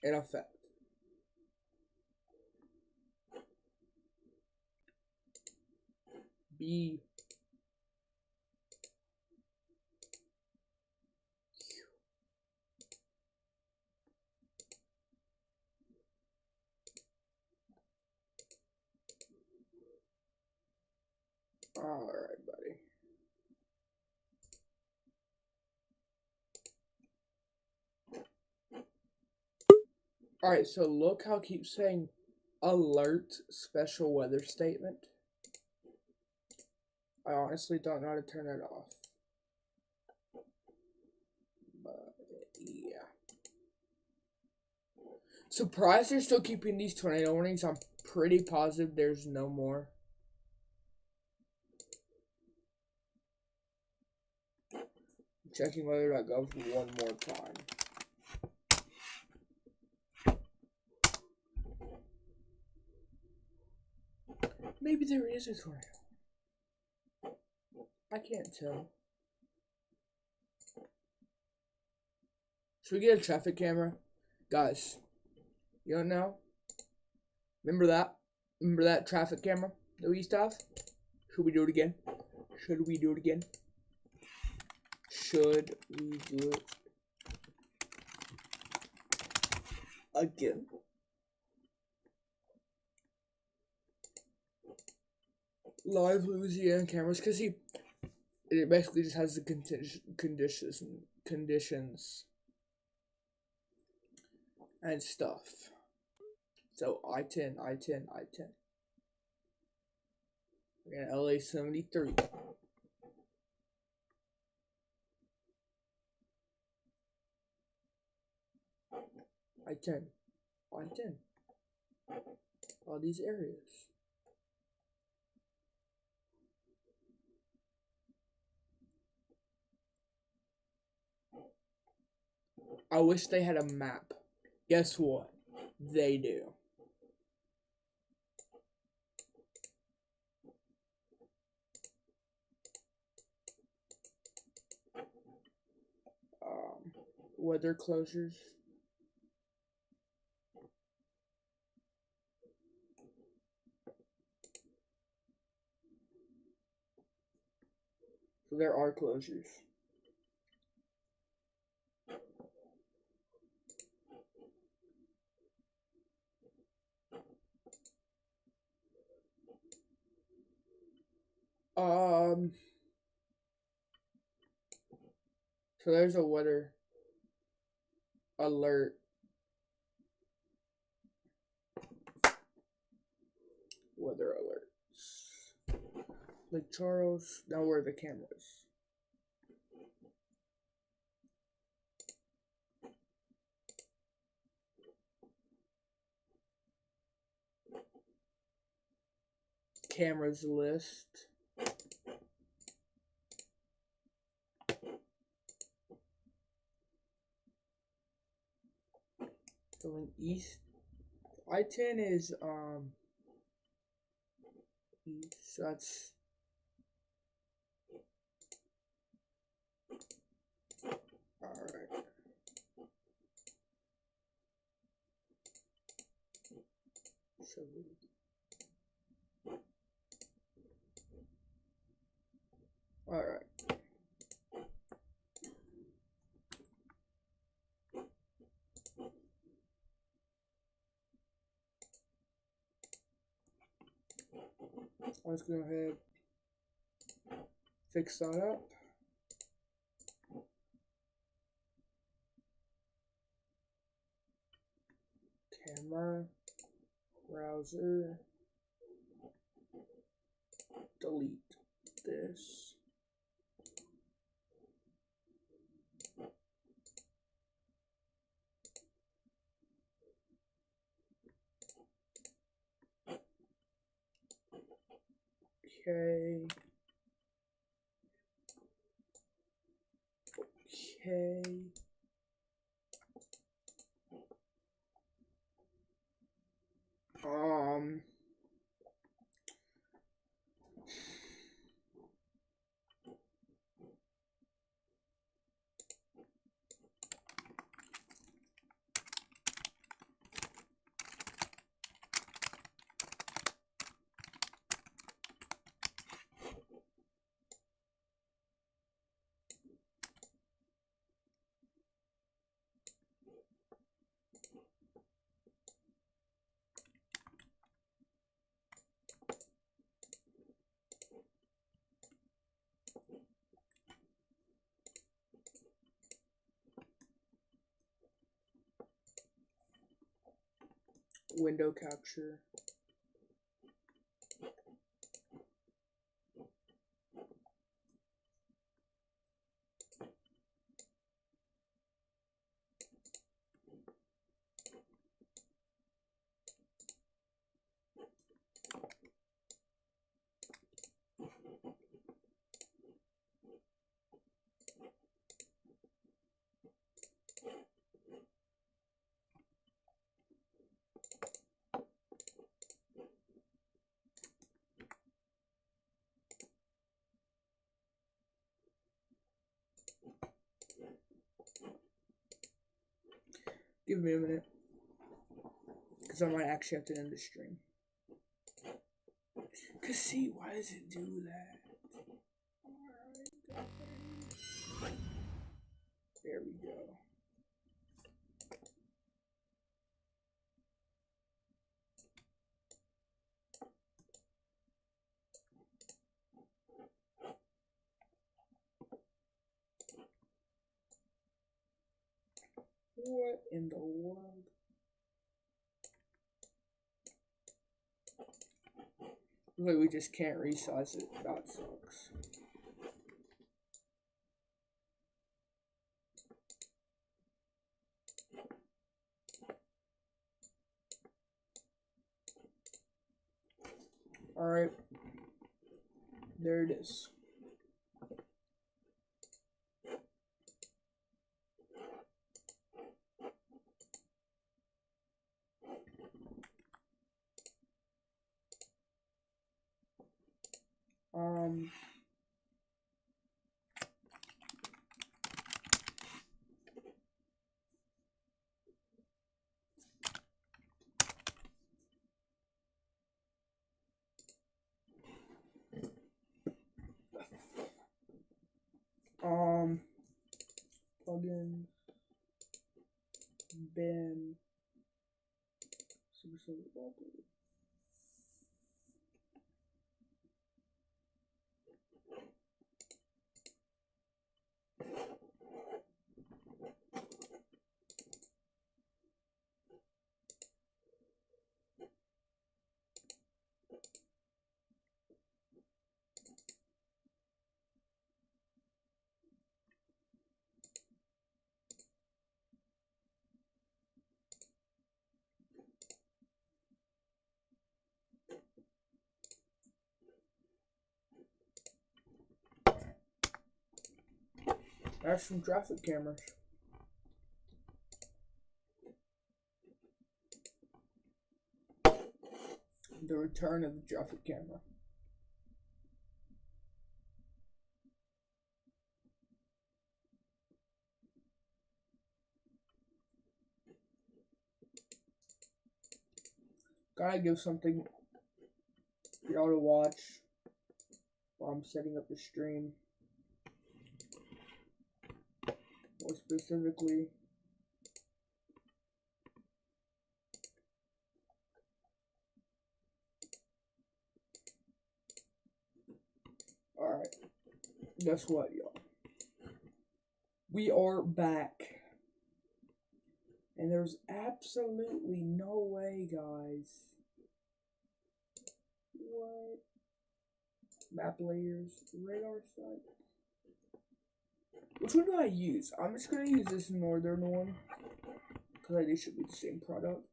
in effect. B. Alright, buddy. Alright, so look how it keeps saying alert special weather statement. I honestly don't know how to turn it off. But yeah. Surprised they're still keeping these tornado warnings. I'm pretty positive there's no more. Checking weather.gov one more time. Maybe there is a tornado. I can't tell. Should we get a traffic camera? Guys, you don't know? Remember that? Remember that traffic camera that we used to have? Should we do it again? Should we do it again? Should we do it again? Live Louisiana cameras, because it basically just has the conditions and stuff. So I-10. We're in LA 73. I-10. All these areas. I wish they had a map. Guess what? They do. Weather closures. So there are closures. So there's a weather alert. Weather alerts. Lake Charles. Now where are the cameras? Cameras list. Going east. I-10 is east. So that's alright. So alright. Let's go ahead, fix that up. Camera, browser, delete this. Okay. Okay. Window capture. Give me a minute, because I might actually have to end the stream. Cause see, why does it do that? There we go. What in the world? Like we just can't resize it. That sucks. Alright. There it is. Plugin, bin, There's some traffic cameras. The return of the traffic camera. Gotta give something for y'all to watch while I'm setting up the stream. More specifically, alright, guess what, y'all? We are back. And there's absolutely no way, guys. What? Map layers, radar site. Which one do I use? I'm just gonna use this northern one, because they should be the same product.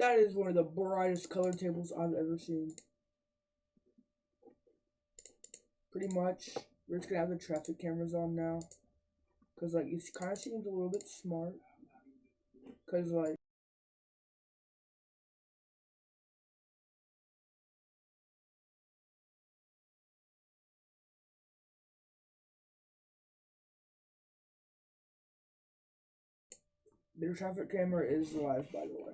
That is one of the brightest color tables I've ever seen. Pretty much, we're just gonna have the traffic cameras on now. Cause like, it kind of seems a little bit smart. Cause like, the traffic camera is live, by the way.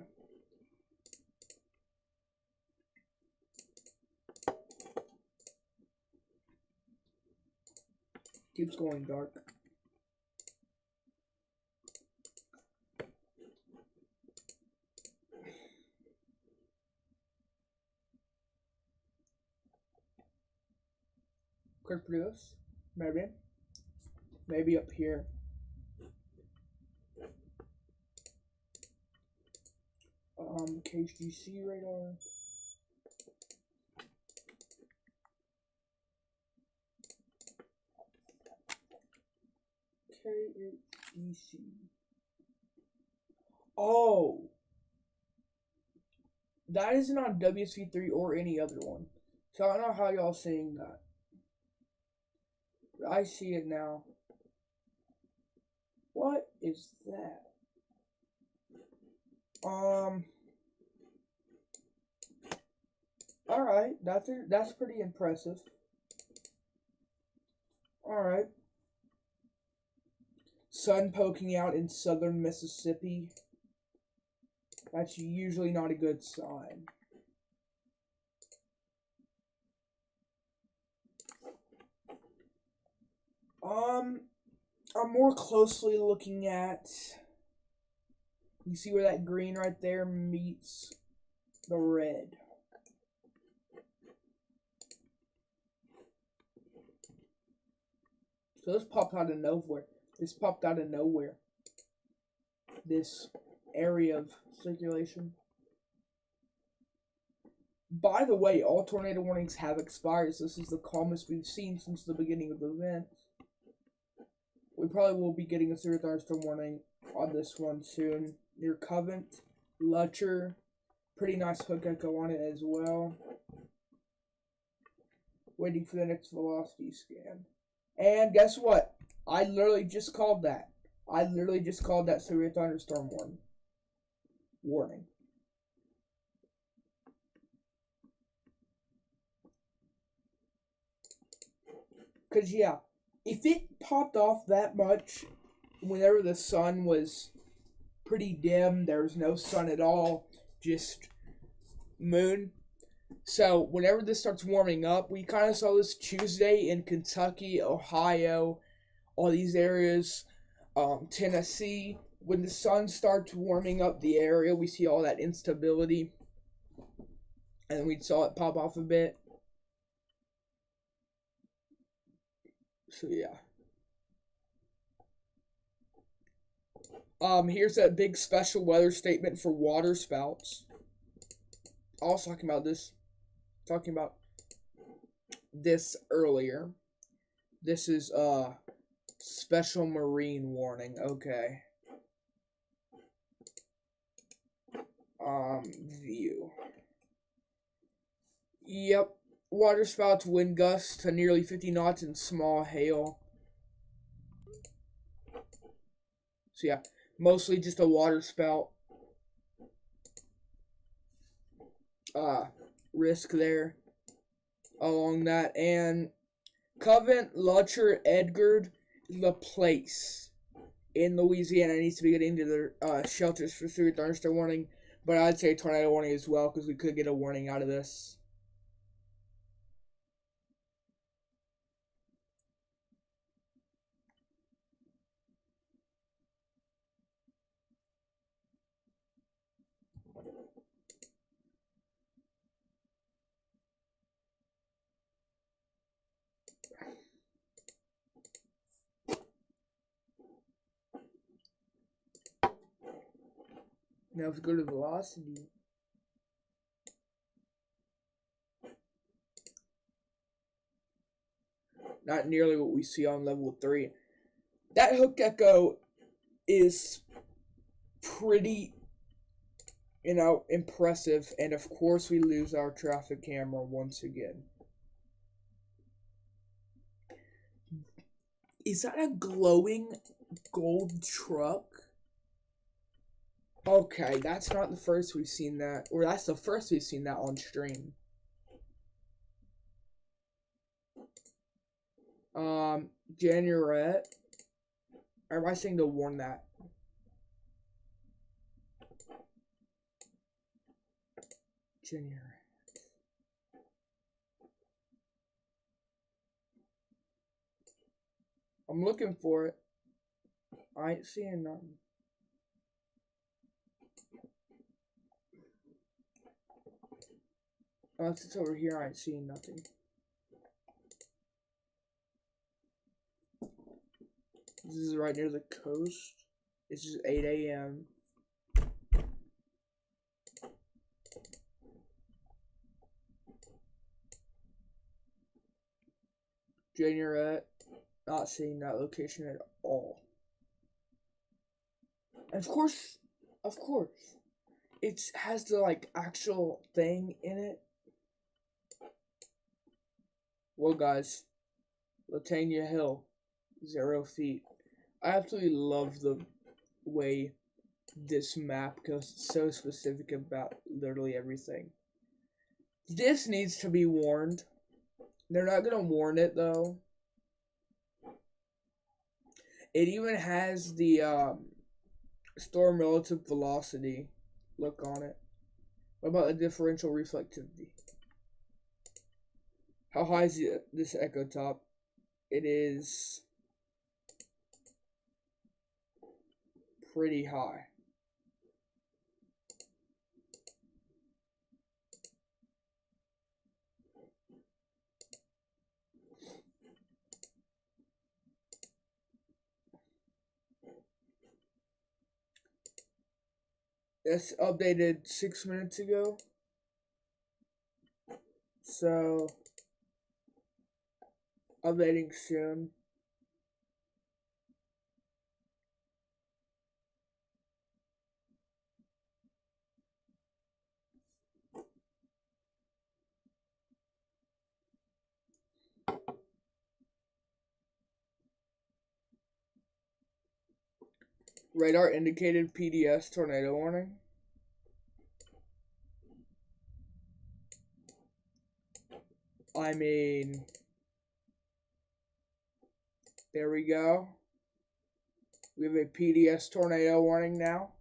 Keeps going dark. Could produce, maybe up here. KHGC radar. KHGC. Oh, that isn't on WSV3 or any other one. So I don't know how y'all saying that. I see it now. What is that? Alright, that's pretty impressive. Alright. Sun poking out in southern Mississippi. That's usually not a good sign. I'm more closely looking at, you see where that green right there meets the red. So this popped out of nowhere. This popped out of nowhere. This area of circulation. By the way, all tornado warnings have expired. So this is the calmest we've seen since the beginning of the event. We probably will be getting a severe thunderstorm warning on this one soon. Near Covent, Lutcher, pretty nice hook echo on it as well. Waiting for the next velocity scan. And guess what? I literally just called that. I literally just called that severe thunderstorm warning. Because, yeah, if it popped off that much whenever the sun was pretty dim, there was no sun at all, just moon. So, whenever this starts warming up, we kind of saw this Tuesday in Kentucky, Ohio, all these areas, Tennessee. When the sun starts warming up the area, we see all that instability. And we saw it pop off a bit. So, yeah. Here's that big special weather statement for water spouts. I was talking about this earlier. This is special marine warning. Okay. View. Yep. Water spouts, wind gusts to nearly 50 knots and small hail. So yeah, mostly just a water spout. Risk there along that. And Covent, Lutcher, Edgard, the place in Louisiana needs to be getting to their shelters for severe thunderstorm warning. But I'd say tornado warning as well, because we could get a warning out of this. Now if we go to velocity, not nearly what we see on level 3. That hook echo is pretty impressive. And of course, we lose our traffic camera once again. Is that a glowing gold truck? Okay, that's not the first we've seen that, or that's the first we've seen that on stream. January. Or am I saying to warn that? January. I'm looking for it. I ain't seeing nothing. Unless it's over here, I ain't seeing nothing. This is right near the coast. It's just 8 a.m. January. Not seeing that location at all. And of course, it has the like actual thing in it. Well, guys, Latania Hill, 0 feet. I absolutely love the way this map goes. It's so specific about literally everything. This needs to be warned. They're not gonna warn it though. It even has the storm relative velocity look on it. What about the differential reflectivity? How high is this echo top? It is pretty high. That's updated 6 minutes ago. So, updating soon. Radar indicated PDS tornado warning. I mean, there we go. We have a PDS tornado warning now.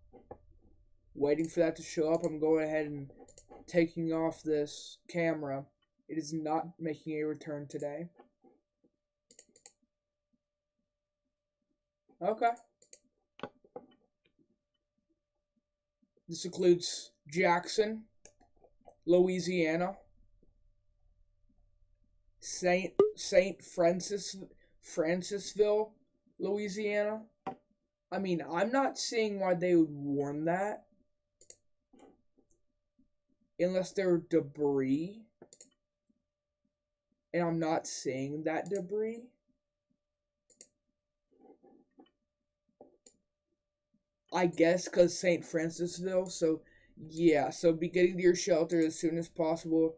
Waiting for that to show up. I'm going ahead and taking off this camera. It is not making a return today. Okay. This includes Jackson, Louisiana, Saint Francisville, Louisiana. I mean, I'm not seeing why they would warn that. Unless they're debris. And I'm not seeing that debris. I guess because St. Francisville. So, yeah. So, be getting to your shelter as soon as possible.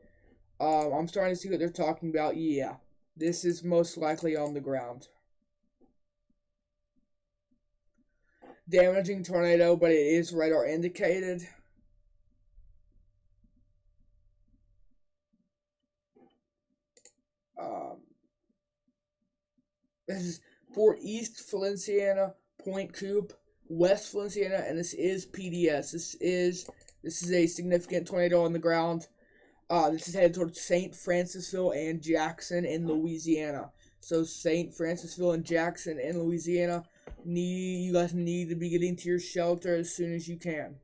I'm starting to see what they're talking about. Yeah. This is most likely on the ground. Damaging tornado, but it is radar indicated. This is for East Feliciana, Point Coupe, West Feliciana, and this is PDS. This is a significant tornado on the ground. This is headed towards St. Francisville and Jackson in Louisiana. So St. Francisville and Jackson in Louisiana, you guys need to be getting to your shelter as soon as you can.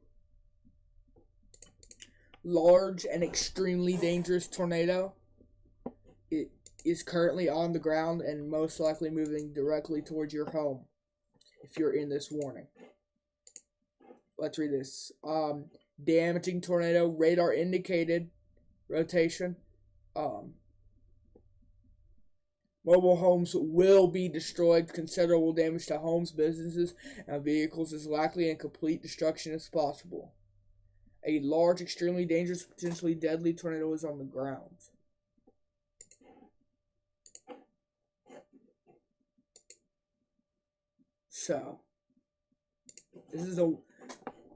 Large and extremely dangerous tornado. It is currently on the ground and most likely moving directly towards your home if you're in this warning. Let's read this. Damaging tornado, radar indicated rotation. Mobile homes will be destroyed. Considerable damage to homes, businesses, and vehicles is likely, and complete destruction is possible. A large, extremely dangerous, potentially deadly tornado is on the ground. So, this is the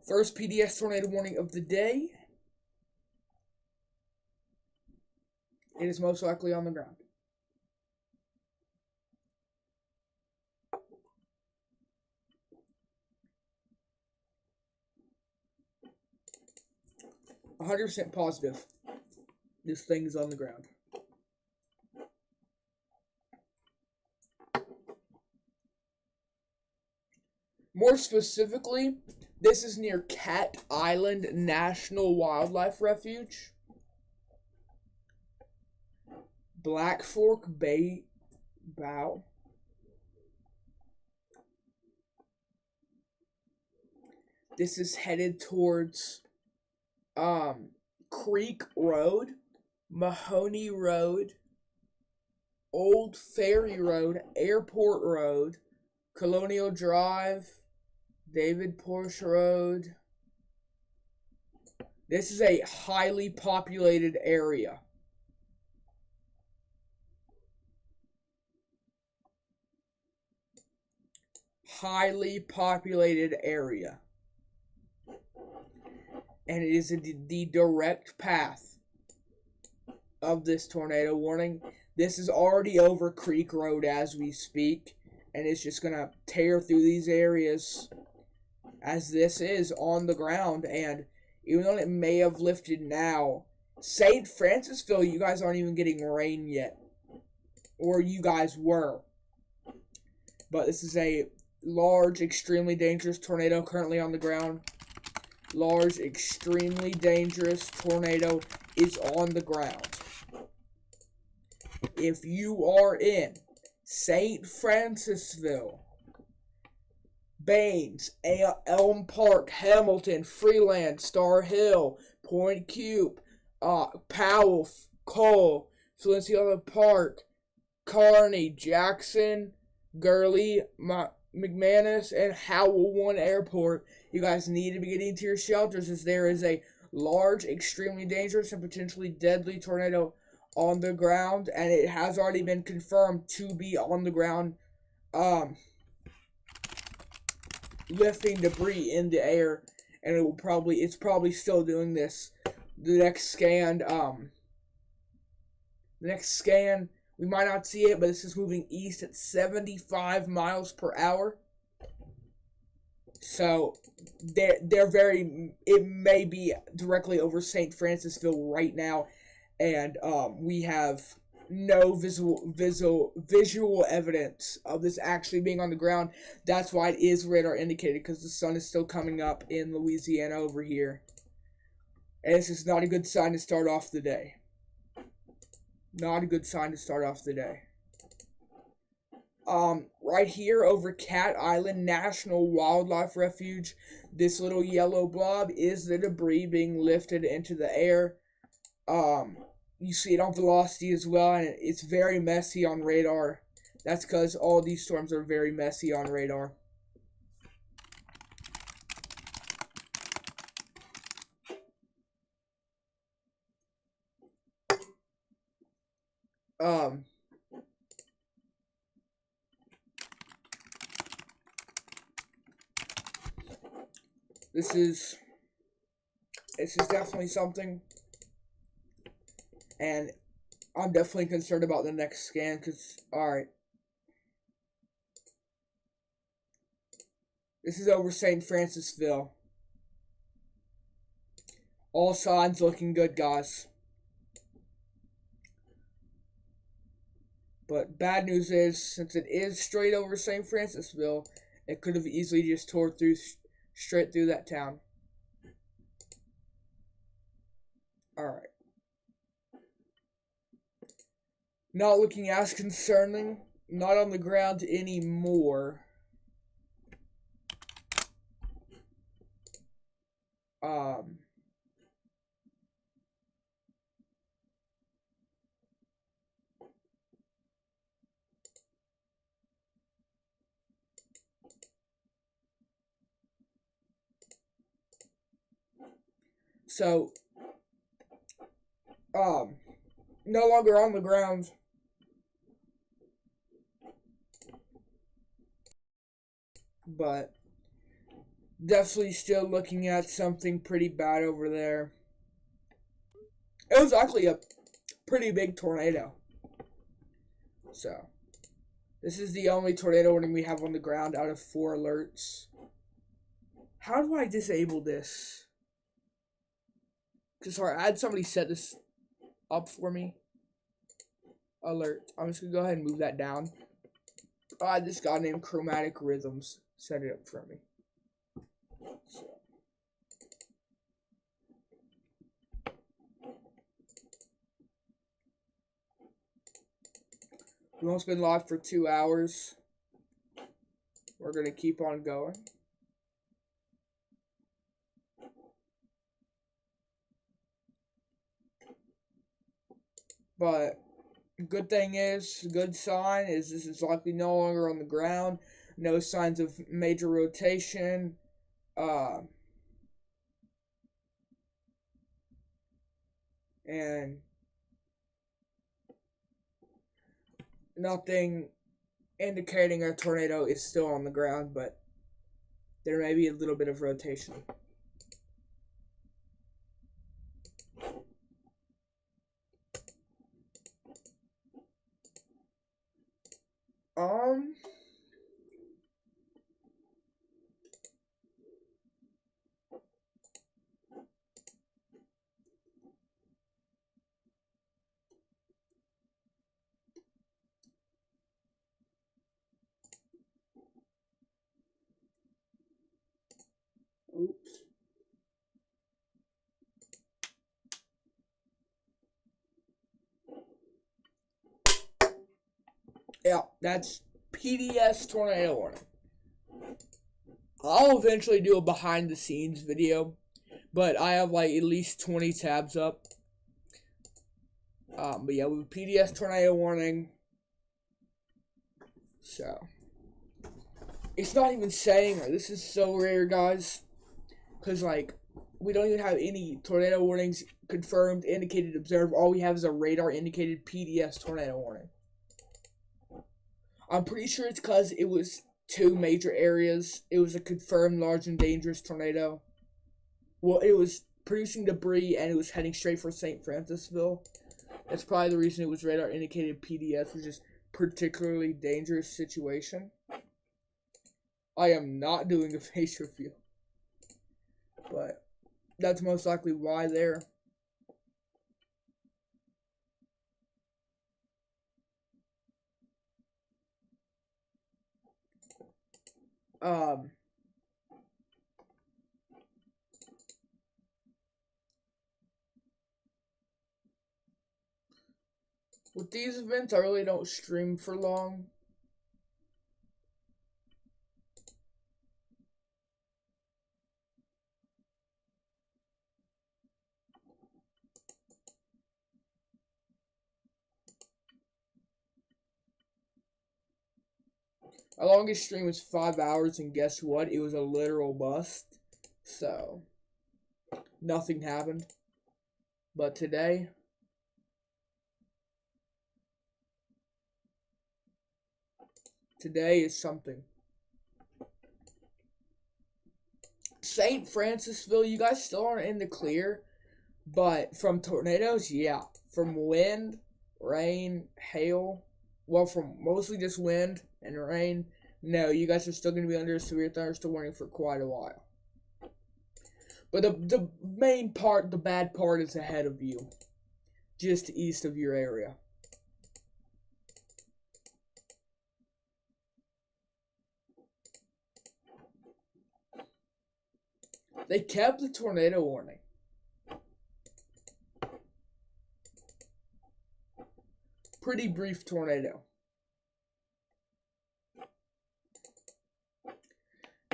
first PDS tornado warning of the day. It is most likely on the ground. %100% positive. This thing is on the ground. More specifically, this is near Cat Island National Wildlife Refuge. Black Fork Bay Bow. This is headed towards Creek Road, Mahoney Road, Old Ferry Road, Airport Road, Colonial Drive, David Porsche Road. This is a highly populated area. Highly populated area. And it is the direct path of this tornado warning. This is already over Creek Road as we speak, and it's just going to tear through these areas as this is on the ground. And even though it may have lifted now, St. Francisville, you guys aren't even getting rain yet. Or you guys were. But this is a large, extremely dangerous tornado currently on the ground. Large, extremely dangerous tornado is on the ground. If you are in St. Francisville, Baines, Elm Park, Hamilton, Freeland, Star Hill, Point Cube, Powell, Cole, Feliciana Park, Kearney, Jackson, Gurley, McManus, and Howell 1 Airport, you guys need to be getting to your shelters as there is a large, extremely dangerous, and potentially deadly tornado on the ground, and it has already been confirmed to be on the ground, lifting debris in the air, and it's probably still doing this. The next scan, we might not see it, but this is moving east at 75 miles per hour. So it may be directly over St. Francisville right now, and we have no visual evidence of this actually being on the ground. That's why it is radar indicated, because the sun is still coming up in Louisiana over here. And this is not a good sign to start off the day. Not a good sign to start off the day. Right here over Cat Island National Wildlife Refuge, this little yellow blob is the debris being lifted into the air. You see it on velocity as well, and it's very messy on radar. That's because all these storms are very messy on radar. This is definitely something, and I'm definitely concerned about the next scan, because, alright, this is over St. Francisville. All signs looking good, guys. But bad news is, since it is straight over St. Francisville, it could have easily just tore through straight through that town. Alright. Not looking as concerning. Not on the ground anymore. So, no longer on the ground. But definitely still looking at something pretty bad over there. It was actually a pretty big tornado. So, this is the only tornado warning we have on the ground out of 4 alerts. How do I disable this? Sorry, I had somebody set this up for me. Alert. I'm just gonna go ahead and move that down. I had this guy named Chromatic Rhythms set it up for me. So. We've almost been live for 2 hours. We're gonna keep on going. But good thing is, good sign is this is likely no longer on the ground. No signs of major rotation. And nothing indicating a tornado is still on the ground, but there may be a little bit of rotation. Oops. Yeah, that's PDS tornado warning. I'll eventually do a behind the scenes video, but I have like at least 20 tabs up. But yeah, with PDS tornado warning. So it's not even saying, this is so rare, guys, because like we don't even have any tornado warnings confirmed, indicated, observed. All we have is a radar indicated PDS tornado warning. I'm pretty sure it's because it was 2 major areas. It was a confirmed large and dangerous tornado. Well, it was producing debris and it was heading straight for St. Francisville. That's probably the reason it was radar indicated PDS, which is particularly dangerous situation. I am not doing a face review, but that's most likely why there. With these events, I really don't stream for long. My longest stream was 5 hours, and guess what? It was a literal bust. So, nothing happened. But today, is something. St. Francisville, you guys still aren't in the clear. But from tornadoes, yeah. From wind, rain, hail, well, from mostly just wind and rain, no, you guys are still going to be under a severe thunderstorm warning for quite a while. But the main part, the bad part, is ahead of you, just east of your area. They kept the tornado warning. Pretty brief tornado.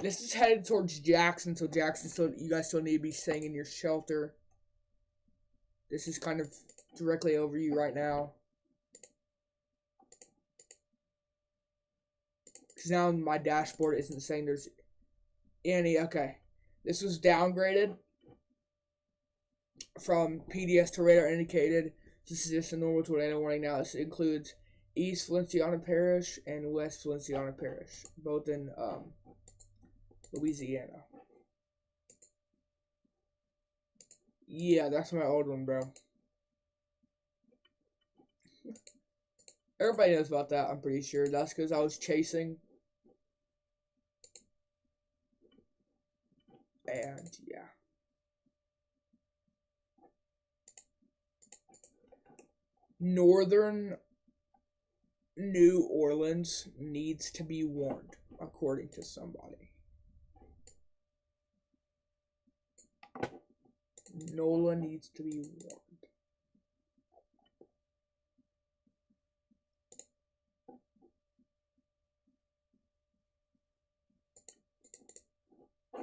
This is headed towards Jackson, so you guys still need to be staying in your shelter. This is kind of directly over you right now. Because now my dashboard isn't saying there's any. Okay. This was downgraded. from PDS to radar indicated. This is just a normal tornado warning now. This includes East Feliciana Parish and West Feliciana Parish, both in Louisiana. Yeah, that's my old one, bro. Everybody knows about that, I'm pretty sure. That's because I was chasing. And, yeah. Northern New Orleans needs to be warned, according to somebody. NOLA needs to be warned.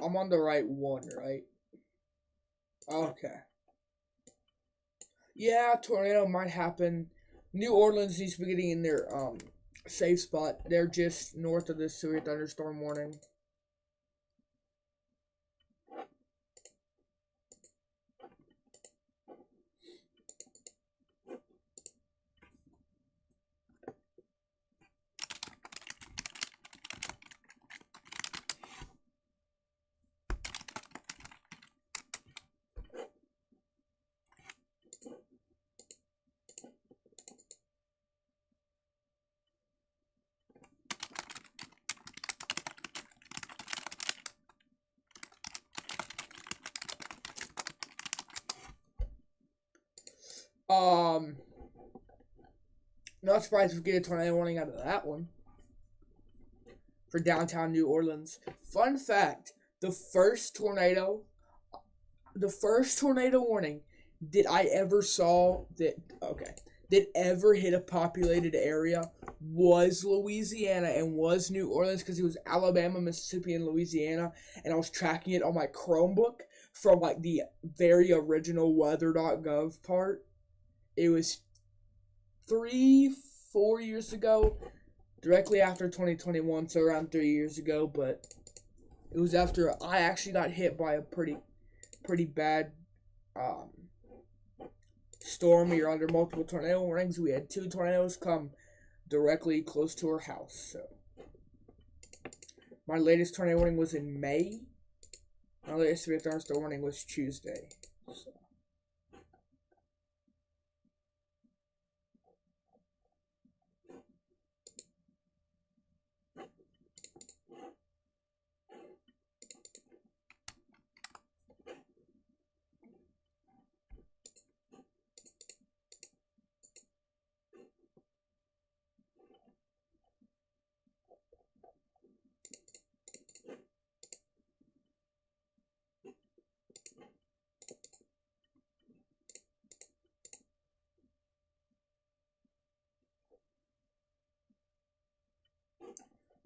I'm on the right one, right? Okay. Yeah, tornado might happen. New Orleans needs to be getting in their safe spot. They're just north of the severe thunderstorm warning. Not surprised if we get a tornado warning out of that one. For downtown New Orleans. Fun fact, the first tornado warning that I ever saw that ever hit a populated area was Louisiana and was New Orleans, because it was Alabama, Mississippi, and Louisiana, and I was tracking it on my Chromebook from like the very original weather.gov part. It was 3-4 years ago, directly after 2021, so around 3 years ago, but it was after I actually got hit by a pretty bad storm. We were under multiple tornado warnings. We had 2 tornadoes come directly close to our house. So my latest tornado warning was in May. My latest severe thunderstorm warning was Tuesday. So.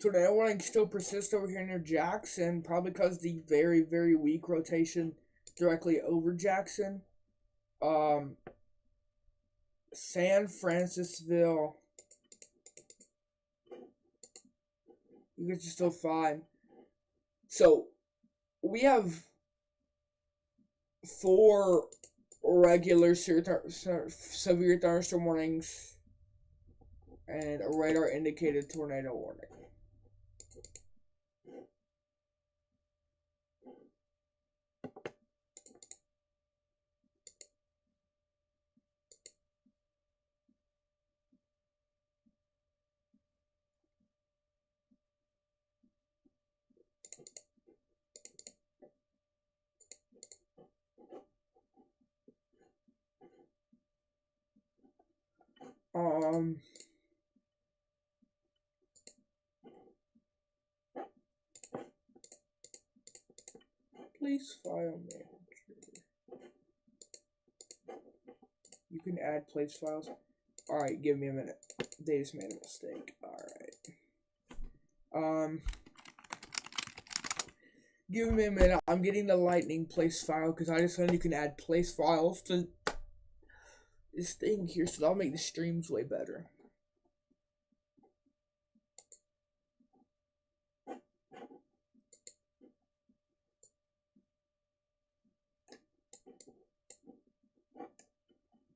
Tornado warning still persists over here near Jackson, probably because the very, very weak rotation directly over Jackson. San Francisville, you guys are still fine. So we have 4 regular severe thunderstorm warnings and a radar indicated tornado warning. Place file manager. You can add place files. Alright, give me a minute. They just made a mistake. Alright. Give me a minute. I'm getting the lightning place file because I just learned you can add place files to this thing here, so that'll make the streams way better.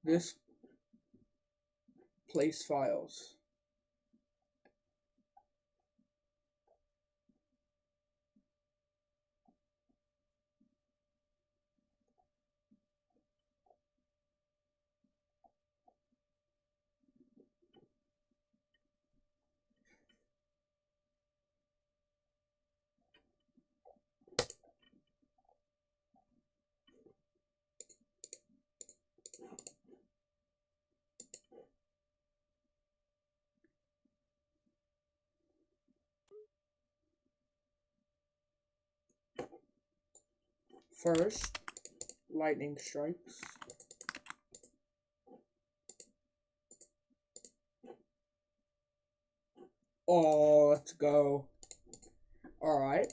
this place files. First, lightning strikes. Oh, let's go. Alright.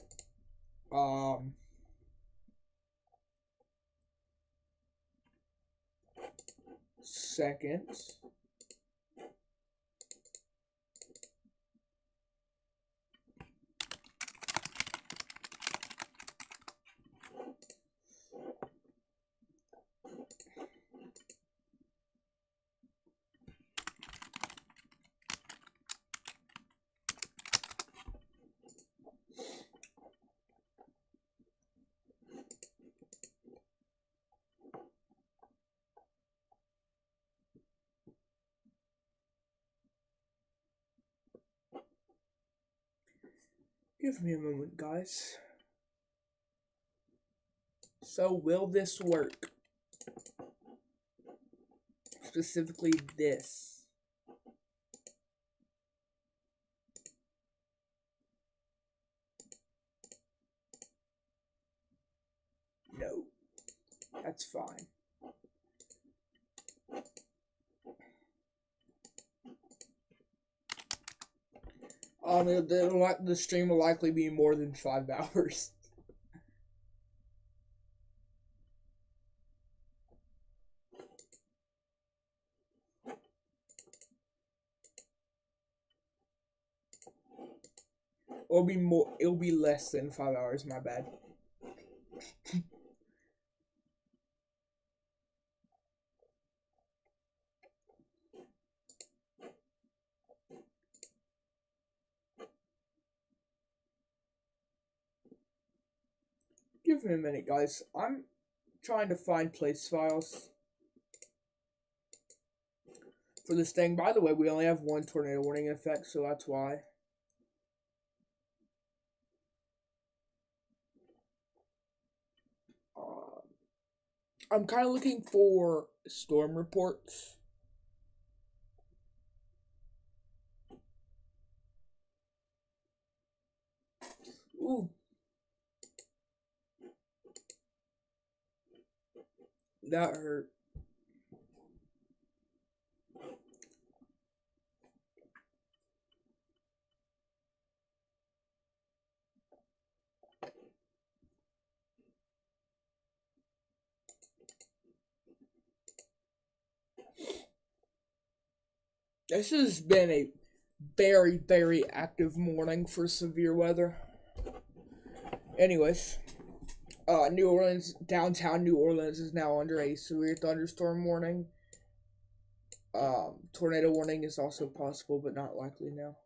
Second. Give me a moment, guys. So, will this work? Specifically this. No. That's fine. The stream will likely be more than 5 hours. It'll be less than 5 hours, my bad. Give me a minute, guys. I'm trying to find place files for this thing. By the way, we only have one tornado warning in effect, so that's why. I'm kind of looking for storm reports. Ooh. That hurt. This has been a very, very active morning for severe weather. Anyways, New Orleans, downtown New Orleans is now under a severe thunderstorm warning. Tornado warning is also possible, but not likely now.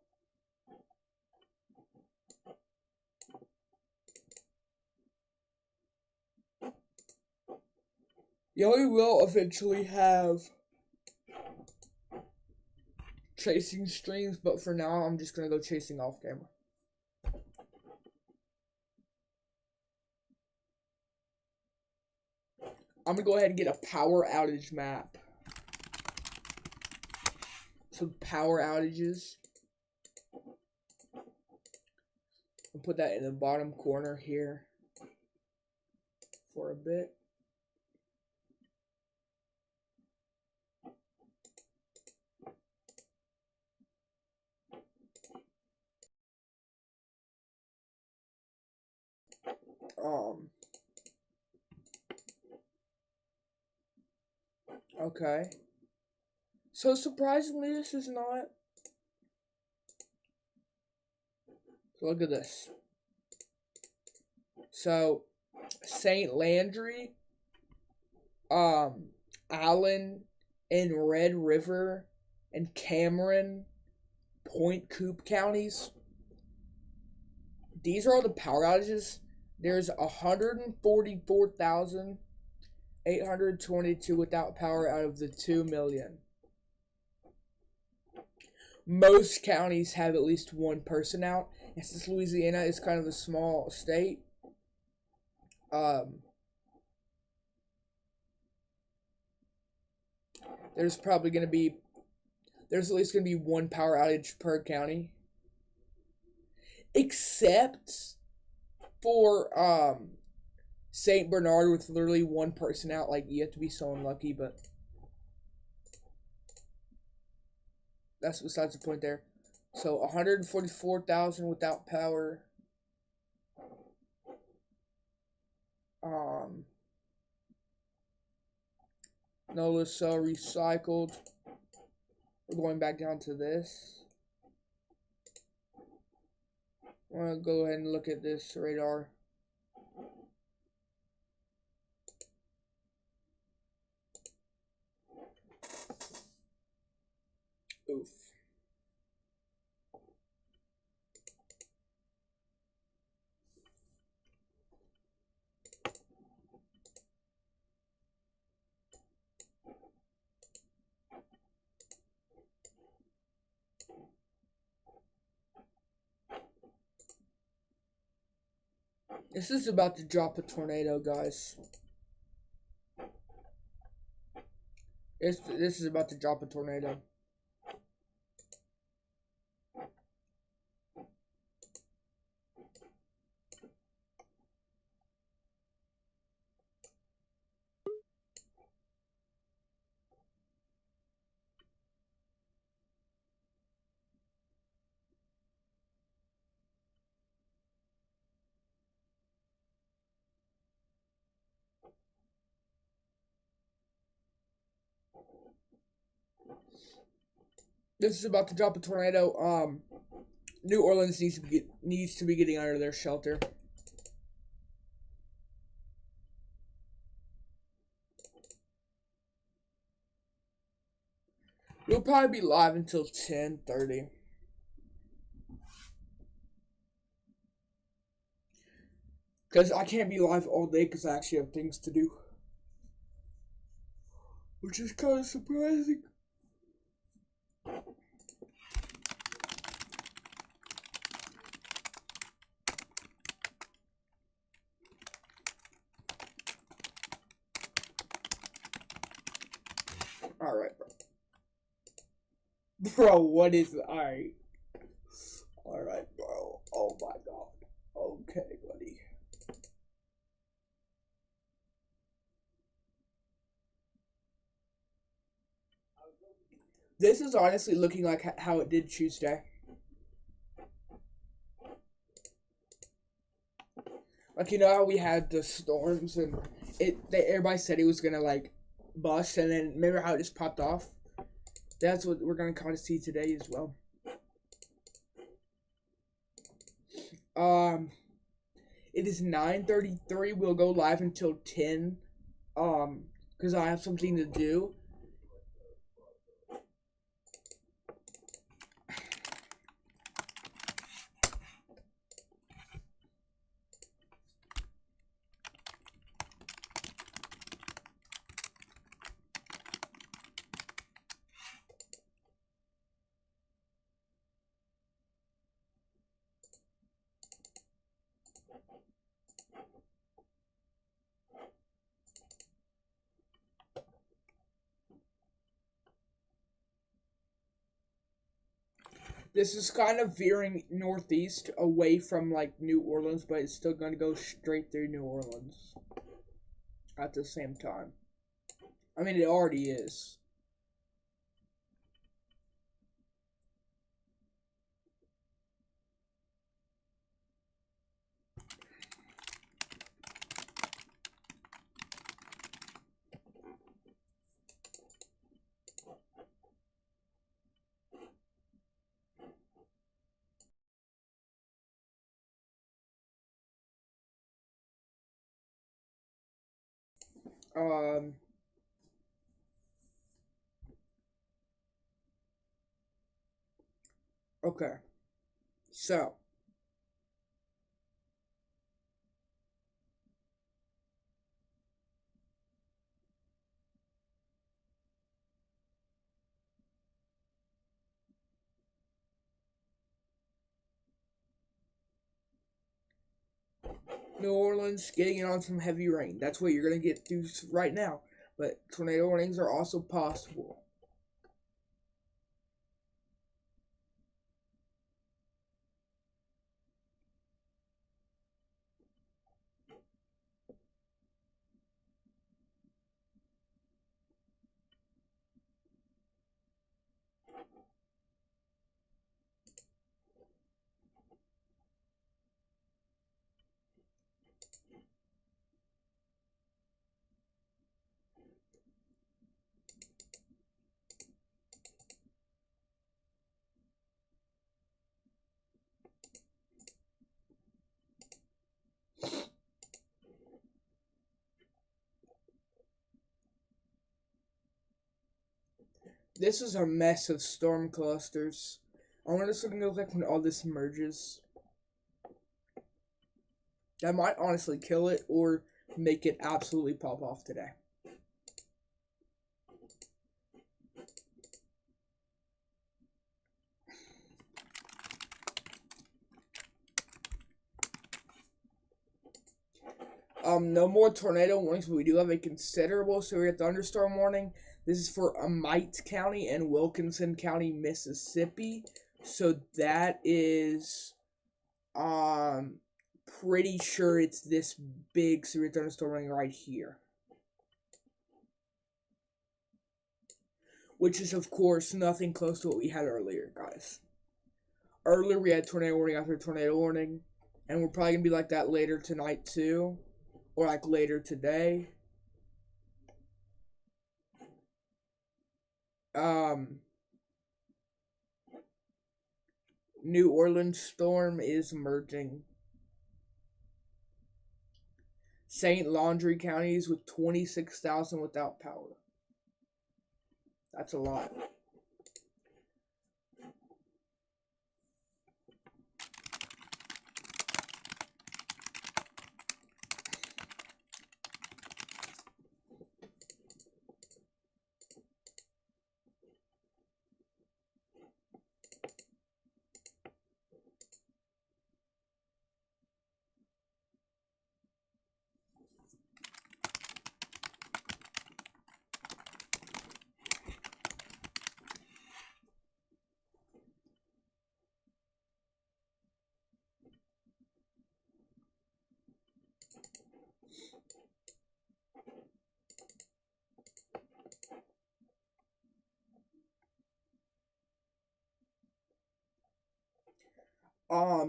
Yeah, we will eventually have chasing streams, but for now, I'm just gonna go chasing off camera. I'm gonna go ahead and get a power outage map. Some power outages. I'll put that in the bottom corner here for a bit. Okay. So surprisingly, this is not. So look at this. So St. Landry, Allen, in Red River and Cameron, Point Coop counties. These are all the power outages. There's 144,822 without power out of the 2 million. Most counties have at least one person out. And since Louisiana is kind of a small state, there's probably going to be, there's at least going to be one power outage per county. Except for St. Bernard with literally one person out. Like, you have to be so unlucky, but that's besides the point there. So 144,000 without power. Notice recycled. We're going back down to this. I'm gonna go ahead and look at this radar. Oof. This is about to drop a tornado, guys. This is about to drop a tornado. This is about to drop a tornado. New Orleans needs to be getting out of their shelter. We'll probably be live until 10:30. Because I can't be live all day because I actually have things to do. Which is kind of surprising. Alright, bro. Bro, what is... Alright. Alright, bro. Oh my god. Okay, buddy. This is honestly looking like how it did Tuesday. Like, you know how we had the storms and everybody said it was gonna like bust, and then remember how it just popped off? That's what we're gonna kind of see today as well. It is 9:33. We'll go live until 10. Because I have something to do. This is kind of veering northeast away from like New Orleans, but it's still gonna go straight through New Orleans at the same time. I mean, it already is. Um, Okay, so New Orleans getting in on some heavy rain. That's what you're gonna get through right now. But tornado warnings are also possible. This is a mess of storm clusters. I wonder what it's gonna look like when all this merges. That might honestly kill it or make it absolutely pop off today. No more tornado warnings, but we do have a considerable severe thunderstorm warning. This is for Amite County and Wilkinson County, Mississippi. So that is, pretty sure it's this big severe thunderstorm warning right here. Which is, of course, nothing close to what we had earlier, guys. Earlier, we had tornado warning after tornado warning. And we're probably going to be like that later tonight, too. Or like later today. New Orleans storm is merging. St. Laundry counties with 26,000 without power. That's a lot.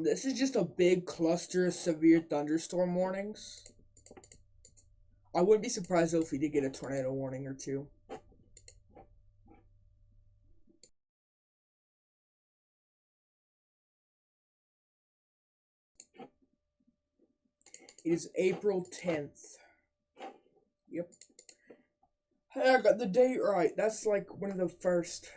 This is just a big cluster of severe thunderstorm warnings. I wouldn't be surprised though if we did get a tornado warning or two. It is April 10th. Yep. Hey, I got the date right. That's like one of the first.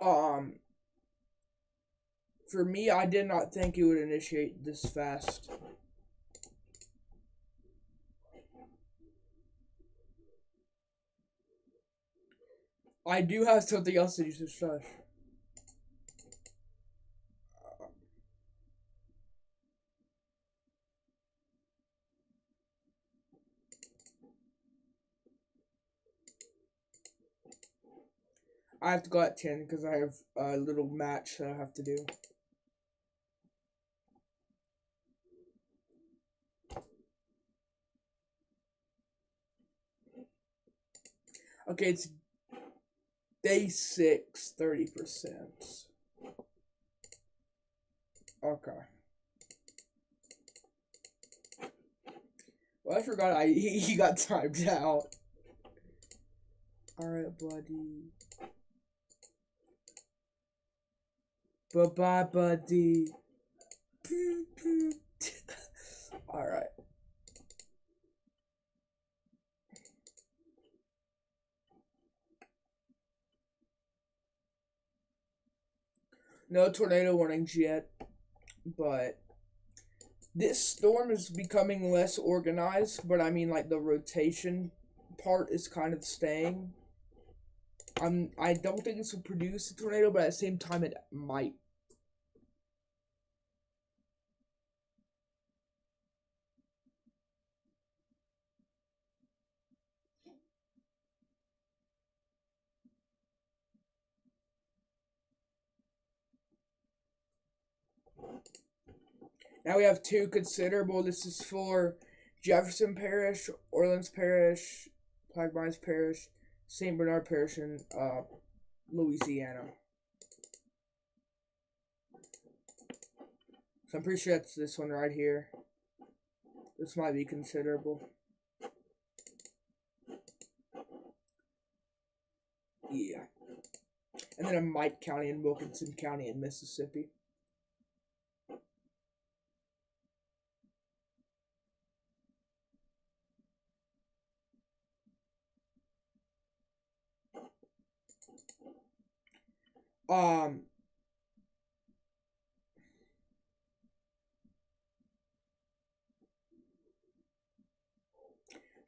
Um, for me, I did not think it would initiate this fast. I do have something else to discuss. I have to go at 10 because I have a little match that I have to do. Okay, it's day 6, 30%. Okay. Well, I forgot he got timed out. Alright, buddy. Bye-bye, buddy. Alright. No tornado warnings yet, but this storm is becoming less organized, but I mean, like, the rotation part is kind of staying. I don't think this will produce a tornado, but at the same time, it might. Now we have two considerable. This is for Jefferson Parish, Orleans Parish, Plaquemines Parish, St. Bernard Parish, and Louisiana. So I'm pretty sure that's this one right here. This might be considerable. Yeah. And then a Mike County and Wilkinson County in Mississippi.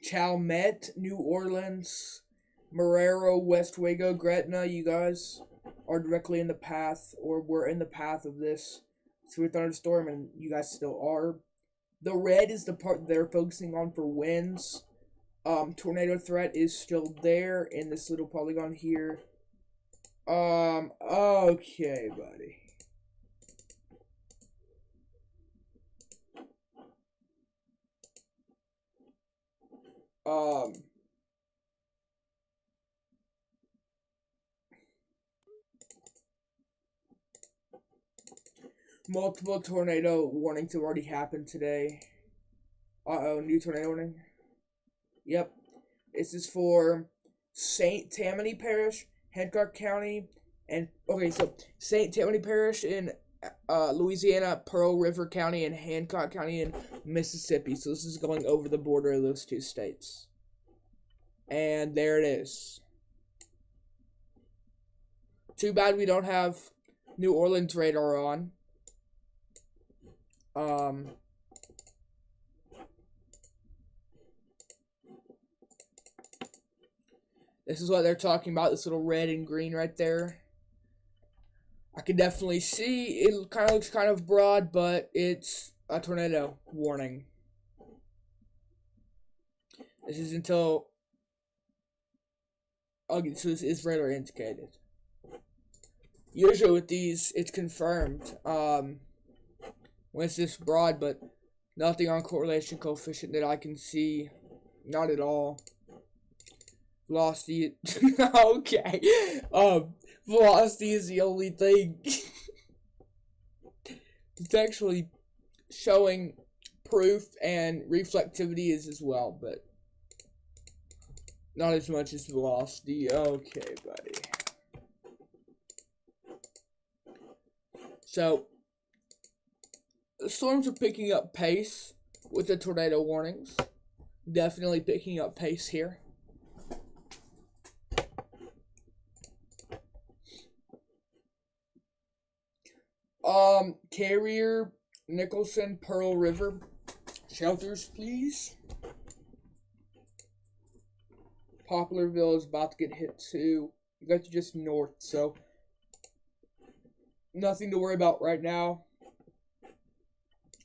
Chalmette, New Orleans, Marrero, West Wago, Gretna, you guys are directly in the path, or were in the path of this severe thunderstorm, and you guys still are. The red is the part they're focusing on for winds. Tornado threat is still there in this little polygon here. Okay, buddy. Multiple tornado warnings have already happened today. New tornado warning. Yep. This is for St. Tammany Parish, Hancock County, and okay, so St. Tammany Parish in Louisiana, Pearl River County, and Hancock County in Mississippi. So this is going over the border of those two states. And there it is. Too bad we don't have New Orleans radar on. This is what they're talking about, this little red and green right there. I can definitely see, it kind of looks kind of broad, but it's a tornado warning. This is until, okay, so this is radar indicated. Usually with these, it's confirmed when it's this broad, but nothing on correlation coefficient that I can see. Not at all. Velocity, okay. Velocity is the only thing. It's actually showing proof, and reflectivity is as well, but not as much as velocity. Okay, buddy. So, the storms are picking up pace with the tornado warnings. Definitely picking up pace here. Carrier, Nicholson, Pearl River. Shelters, please. Poplarville is about to get hit too. You guys are just north, so nothing to worry about right now.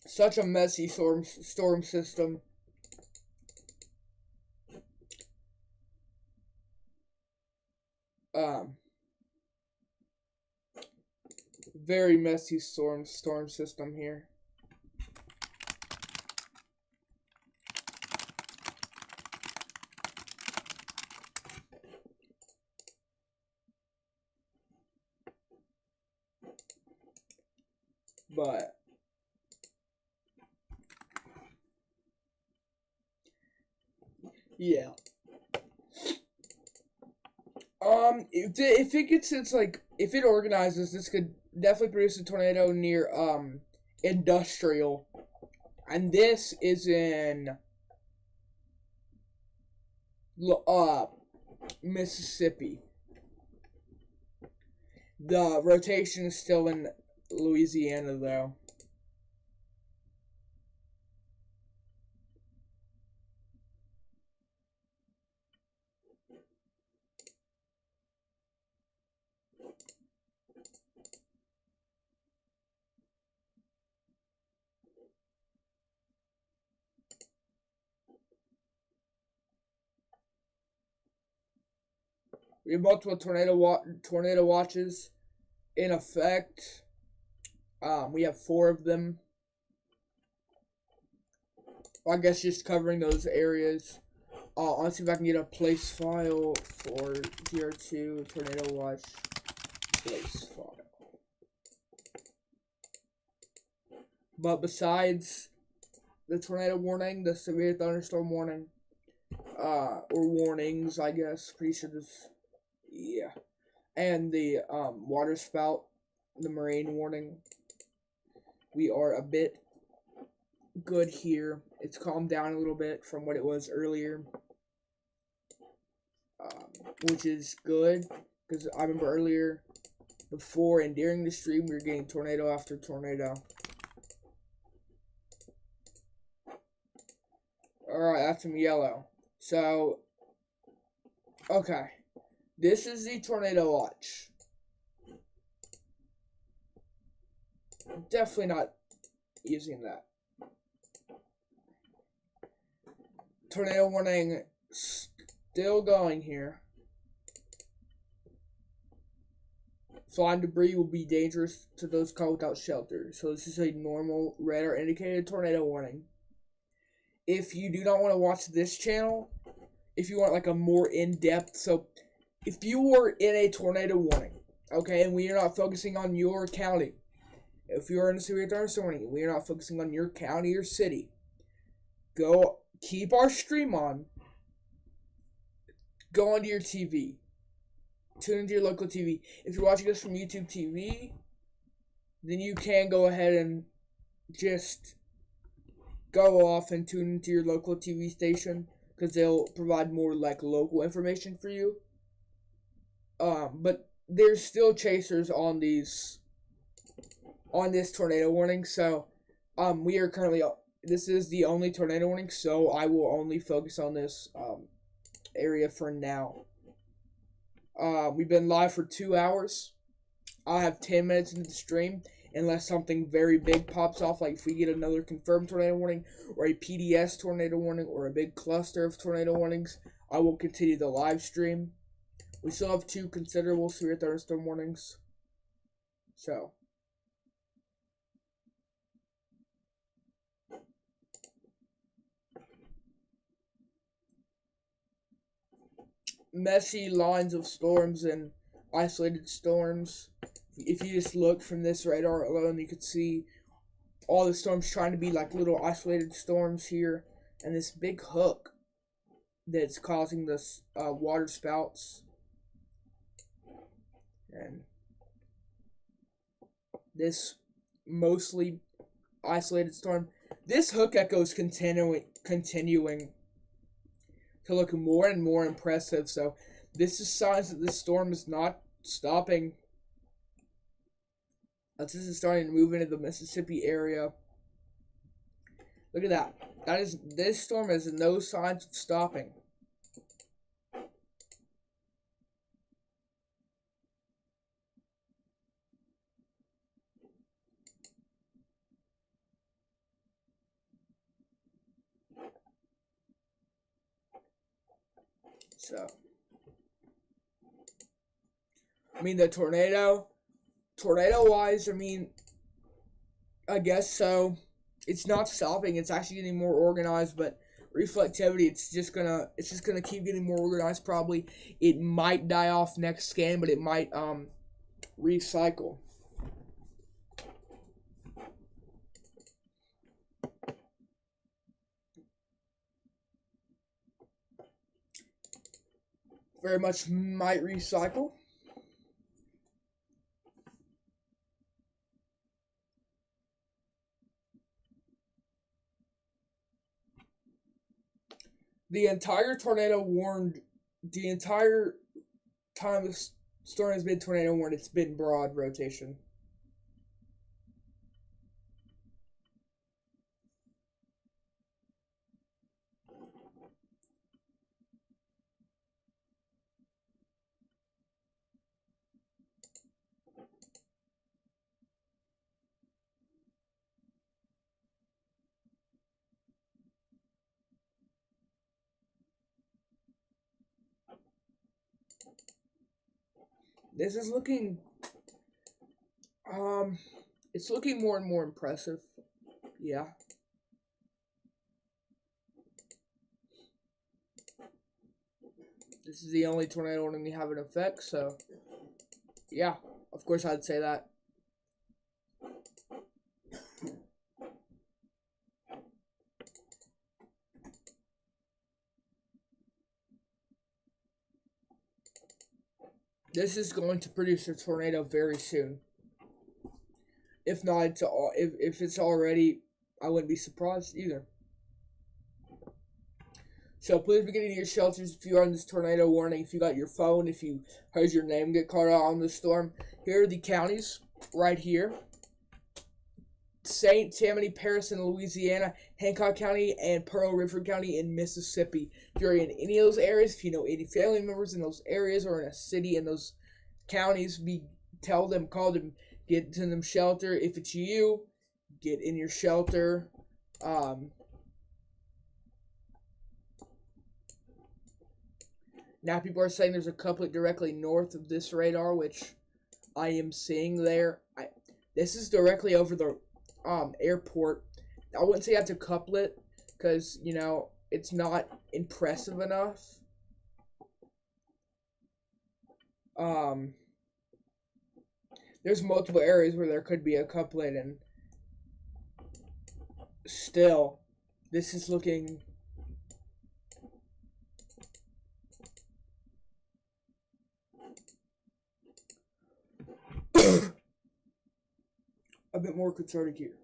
Such a messy storm system. Very messy storm system here. But yeah. If it gets its like if it organizes, this could definitely produce a tornado near industrial, and this is in Mississippi. The rotation is still in Louisiana though. We have multiple tornado watches in effect. We have 4 of them. I guess just covering those areas. Let's see if I can get a place file for GR2 tornado watch place file. But besides the tornado warning, the severe thunderstorm warning, or warnings, I guess, pretty sure this, yeah, and the water spout, the marine warning, we are a bit good here. It's calmed down a little bit from what it was earlier, which is good, because I remember earlier, before and during the stream, we were getting tornado after tornado. Alright, that's some yellow. So, okay. This is the tornado watch. Definitely not using that. Tornado warning still going here. Flying debris will be dangerous to those caught without shelter. So this is a normal red or indicated tornado warning. If you do not want to watch this channel, if you want like a more in-depth, so if you were in a tornado warning, okay, and we are not focusing on your county, if you are in a severe thunderstorm warning and we are not focusing on your county or city, go keep our stream on, go onto your TV, tune into your local TV. If you're watching this from YouTube TV, then you can go ahead and just go off and tune into your local TV station, because they'll provide more like local information for you. But there's still chasers on this tornado warning. So we are currently, this is the only tornado warning, so I will only focus on this area for now. We've been live for 2 hours. I'll have 10 minutes into the stream, unless something very big pops off, like if we get another confirmed tornado warning, or a PDS tornado warning, or a big cluster of tornado warnings. I will continue the live stream. We still have 2 considerable severe thunderstorm warnings. So, messy lines of storms and isolated storms. If you just look from this radar alone, you could see all the storms trying to be like little isolated storms here, and this big hook that's causing this water spouts, and this mostly isolated storm. This hook echo is continuing to look more and more impressive. So this is signs that this storm is not stopping. This is starting to move into the Mississippi area. Look at that. This storm has no signs of stopping. So, I mean, the tornado-wise, I mean, I guess so. It's not stopping. It's actually getting more organized, but reflectivity, it's just gonna keep getting more organized. Probably, it might die off next scan, but it might recycle. very much might recycle. The entire tornado warned, the entire time the storm has been tornado warned, it's been broad rotation. This is looking, it's looking more and more impressive. Yeah. This is the only tornado warning we have in effect, so yeah, of course I'd say that. This is going to produce a tornado very soon. If not, if it's already, I wouldn't be surprised either. So please be getting to your shelters if you are in this tornado warning. If you got your phone, if you heard your name get called out on the storm. Here are the counties right here: St. Tammany Parish in Louisiana, Hancock County, and Pearl River County in Mississippi. If you're in any of those areas, if you know any family members in those areas or in a city in those counties, call them, get to them shelter. If it's you, get in your shelter. Now people are saying there's a couplet directly north of this radar, which I am seeing there. This is directly over the airport. I wouldn't say that's a couplet because, you know, it's not impressive enough. There's multiple areas where there could be a couplet, and still, this is looking a bit more concerning here.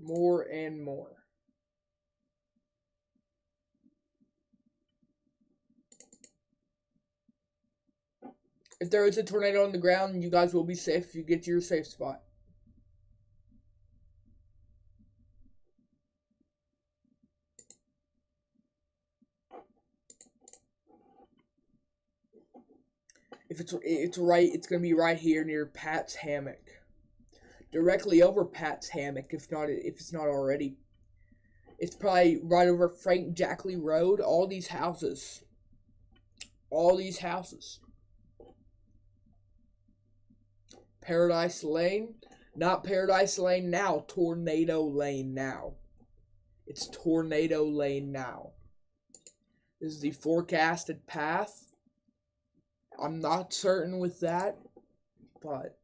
More and more. If there is a tornado on the ground, you guys will be safe if you get to your safe spot. If it's gonna be right here near Pat's hammock, directly over Pat's hammock. If it's not already, it's probably right over Frank Jackley Road. All these houses. Paradise Lane, not Paradise Lane now. Tornado Lane now. It's Tornado Lane now. This is the forecasted path. I'm not certain with that, but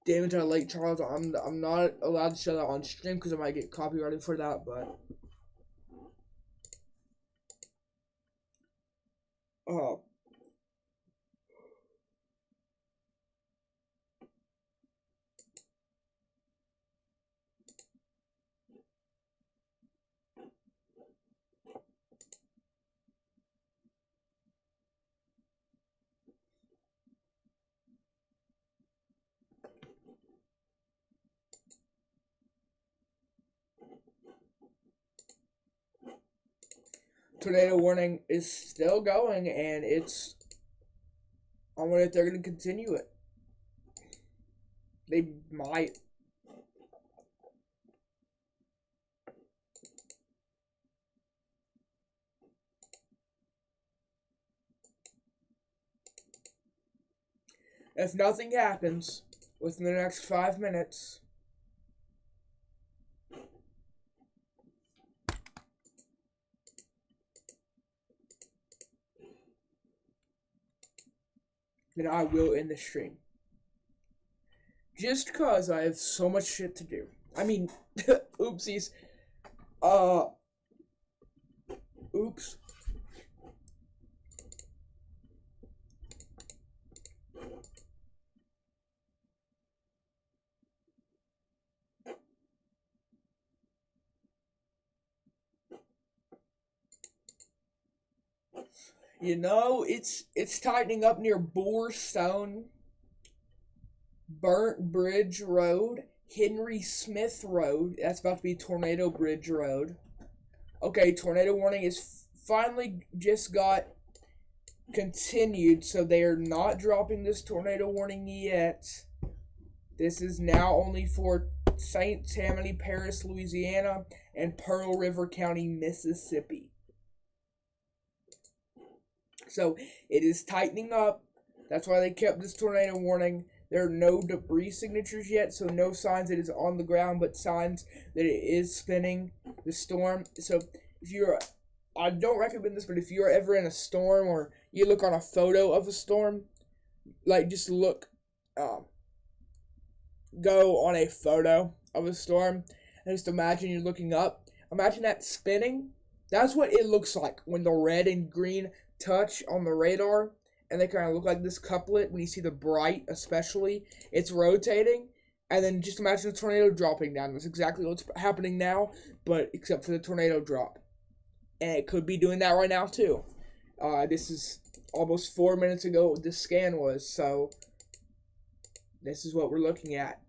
damage on Lake Charles. I'm not allowed to show that on stream because I might get copyrighted for that, but tornado warning is still going, and I wonder if they're going to continue it. They might. If nothing happens within the next 5 minutes, then I will end the stream. Just cause I have so much shit to do. I mean, oopsies. Oops. You know, it's tightening up near Boorstone, Burnt Bridge Road, Henry Smith Road. That's about to be Tornado Bridge Road. Okay, tornado warning is finally just got continued, so they are not dropping this tornado warning yet. This is now only for St. Tammany Parish, Louisiana, and Pearl River County, Mississippi. So it is tightening up. That's why they kept this tornado warning. There are no debris signatures yet, so no signs that it's on the ground, but signs that it is spinning the storm. So if you're, I don't recommend this, but if you're ever in a storm or you look on a photo of a storm, like just look, go on a photo of a storm and just imagine you're looking up. Imagine that spinning. That's what it looks like when the red and green touch on the radar, and they kind of look like this couplet when you see the bright, especially. It's rotating, and then just imagine a tornado dropping down. That's exactly what's happening now, but except for the tornado drop. And it could be doing that right now, too. This is almost 4 minutes ago what this scan was, so this is what we're looking at.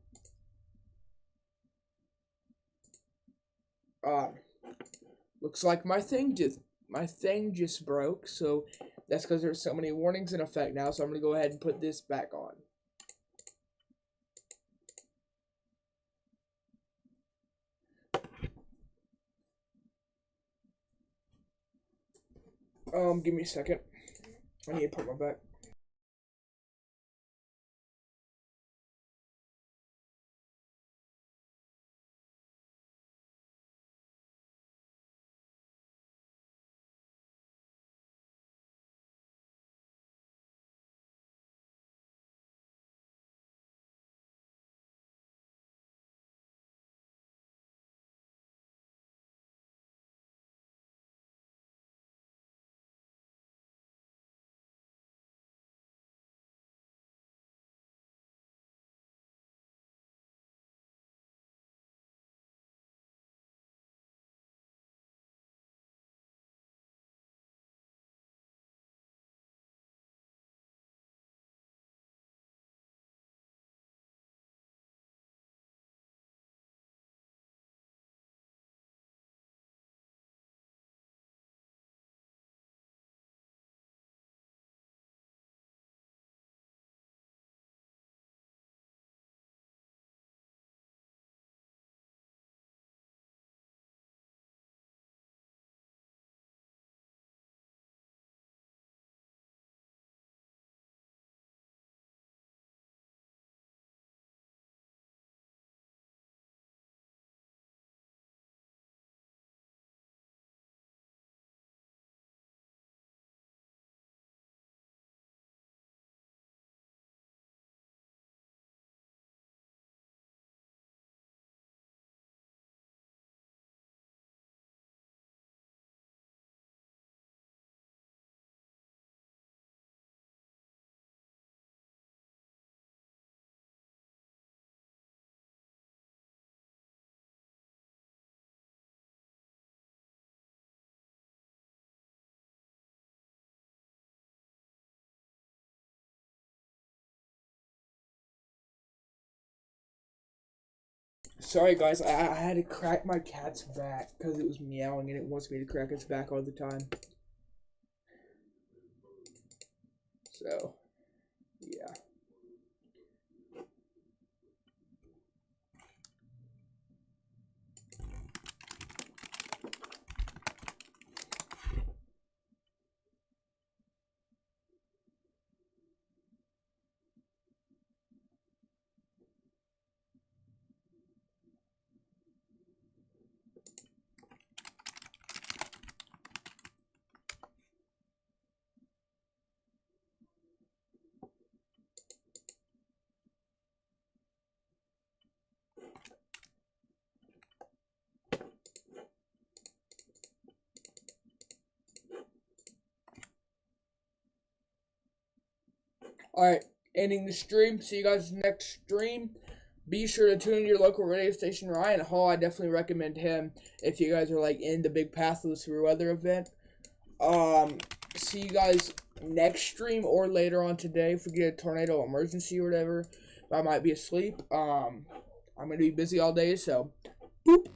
Looks like my thing just broke, so that's because there's so many warnings in effect now, so I'm going to go ahead and put this back on. Give me a second. I need to put my back. Sorry guys, I had to crack my cat's back because it was meowing and it wants me to crack its back all the time. So, yeah. Alright, ending the stream. See you guys next stream. Be sure to tune in to your local radio station. Ryan Hall, I definitely recommend him if you guys are like in the big Path of the Severe Weather event. See you guys next stream or later on today. If we get a tornado emergency or whatever, I might be asleep. I'm gonna be busy all day, so boop.